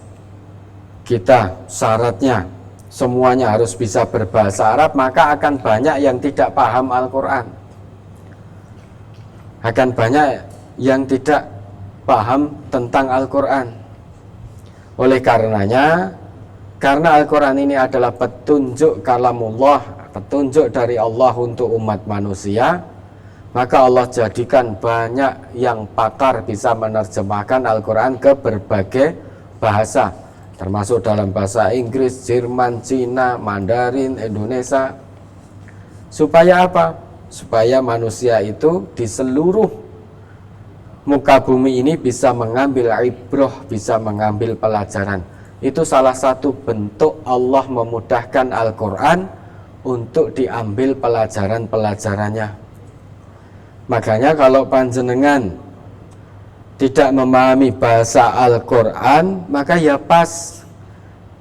kita syaratnya semuanya harus bisa berbahasa Arab, maka akan banyak yang tidak paham Al-Quran, akan banyak yang tidak paham tentang Al-Quran. Oleh karenanya, karena Al-Quran ini adalah petunjuk kalamullah, petunjuk dari Allah untuk umat manusia, maka Allah jadikan banyak yang pakar bisa menerjemahkan Al-Quran ke berbagai bahasa, termasuk dalam bahasa Inggris, Jerman, Cina, Mandarin, Indonesia. Supaya apa? Supaya manusia itu di seluruh muka bumi ini bisa mengambil ibrah, bisa mengambil pelajaran. Itu salah satu bentuk Allah memudahkan Al-Quran untuk diambil pelajaran-pelajarannya. Makanya kalau panjenengan tidak memahami bahasa Al-Quran, maka ya pas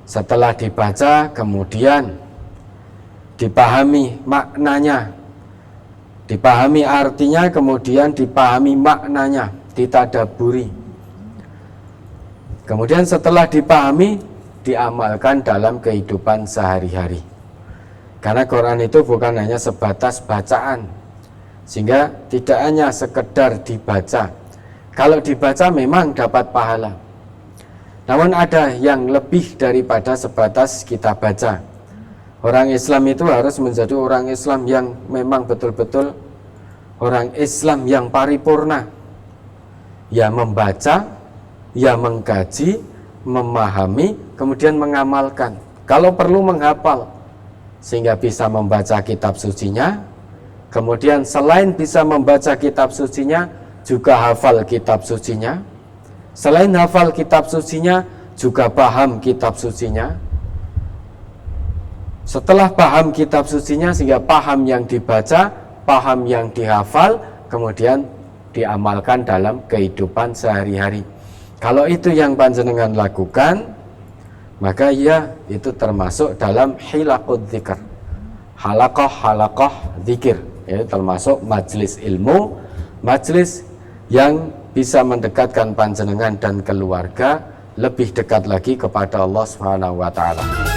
setelah dibaca kemudian dipahami maknanya, dipahami artinya, kemudian dipahami maknanya, ditadaburi. Kemudian setelah dipahami, diamalkan dalam kehidupan sehari-hari. Karena Quran itu bukan hanya sebatas bacaan, sehingga tidak hanya sekedar dibaca. Kalau dibaca memang dapat pahala, namun ada yang lebih daripada sebatas kita baca. Orang Islam itu harus menjadi orang Islam yang memang betul-betul orang Islam yang paripurna, ya membaca, ya mengkaji, memahami, kemudian mengamalkan. Kalau perlu menghafal, sehingga bisa membaca kitab sucinya. Kemudian selain bisa membaca kitab sucinya, juga hafal kitab sucinya. Selain hafal kitab sucinya, juga paham kitab sucinya. Setelah paham kitab sucinya, sehingga paham yang dibaca, paham yang dihafal, kemudian diamalkan dalam kehidupan sehari-hari. Kalau itu yang panjenengan lakukan, maka ya itu termasuk dalam hilaqud dzikr, halaqah dzikir, ya, termasuk majelis ilmu, majelis yang bisa mendekatkan panjenengan dan keluarga lebih dekat lagi kepada Allah Subhanahu wa taala.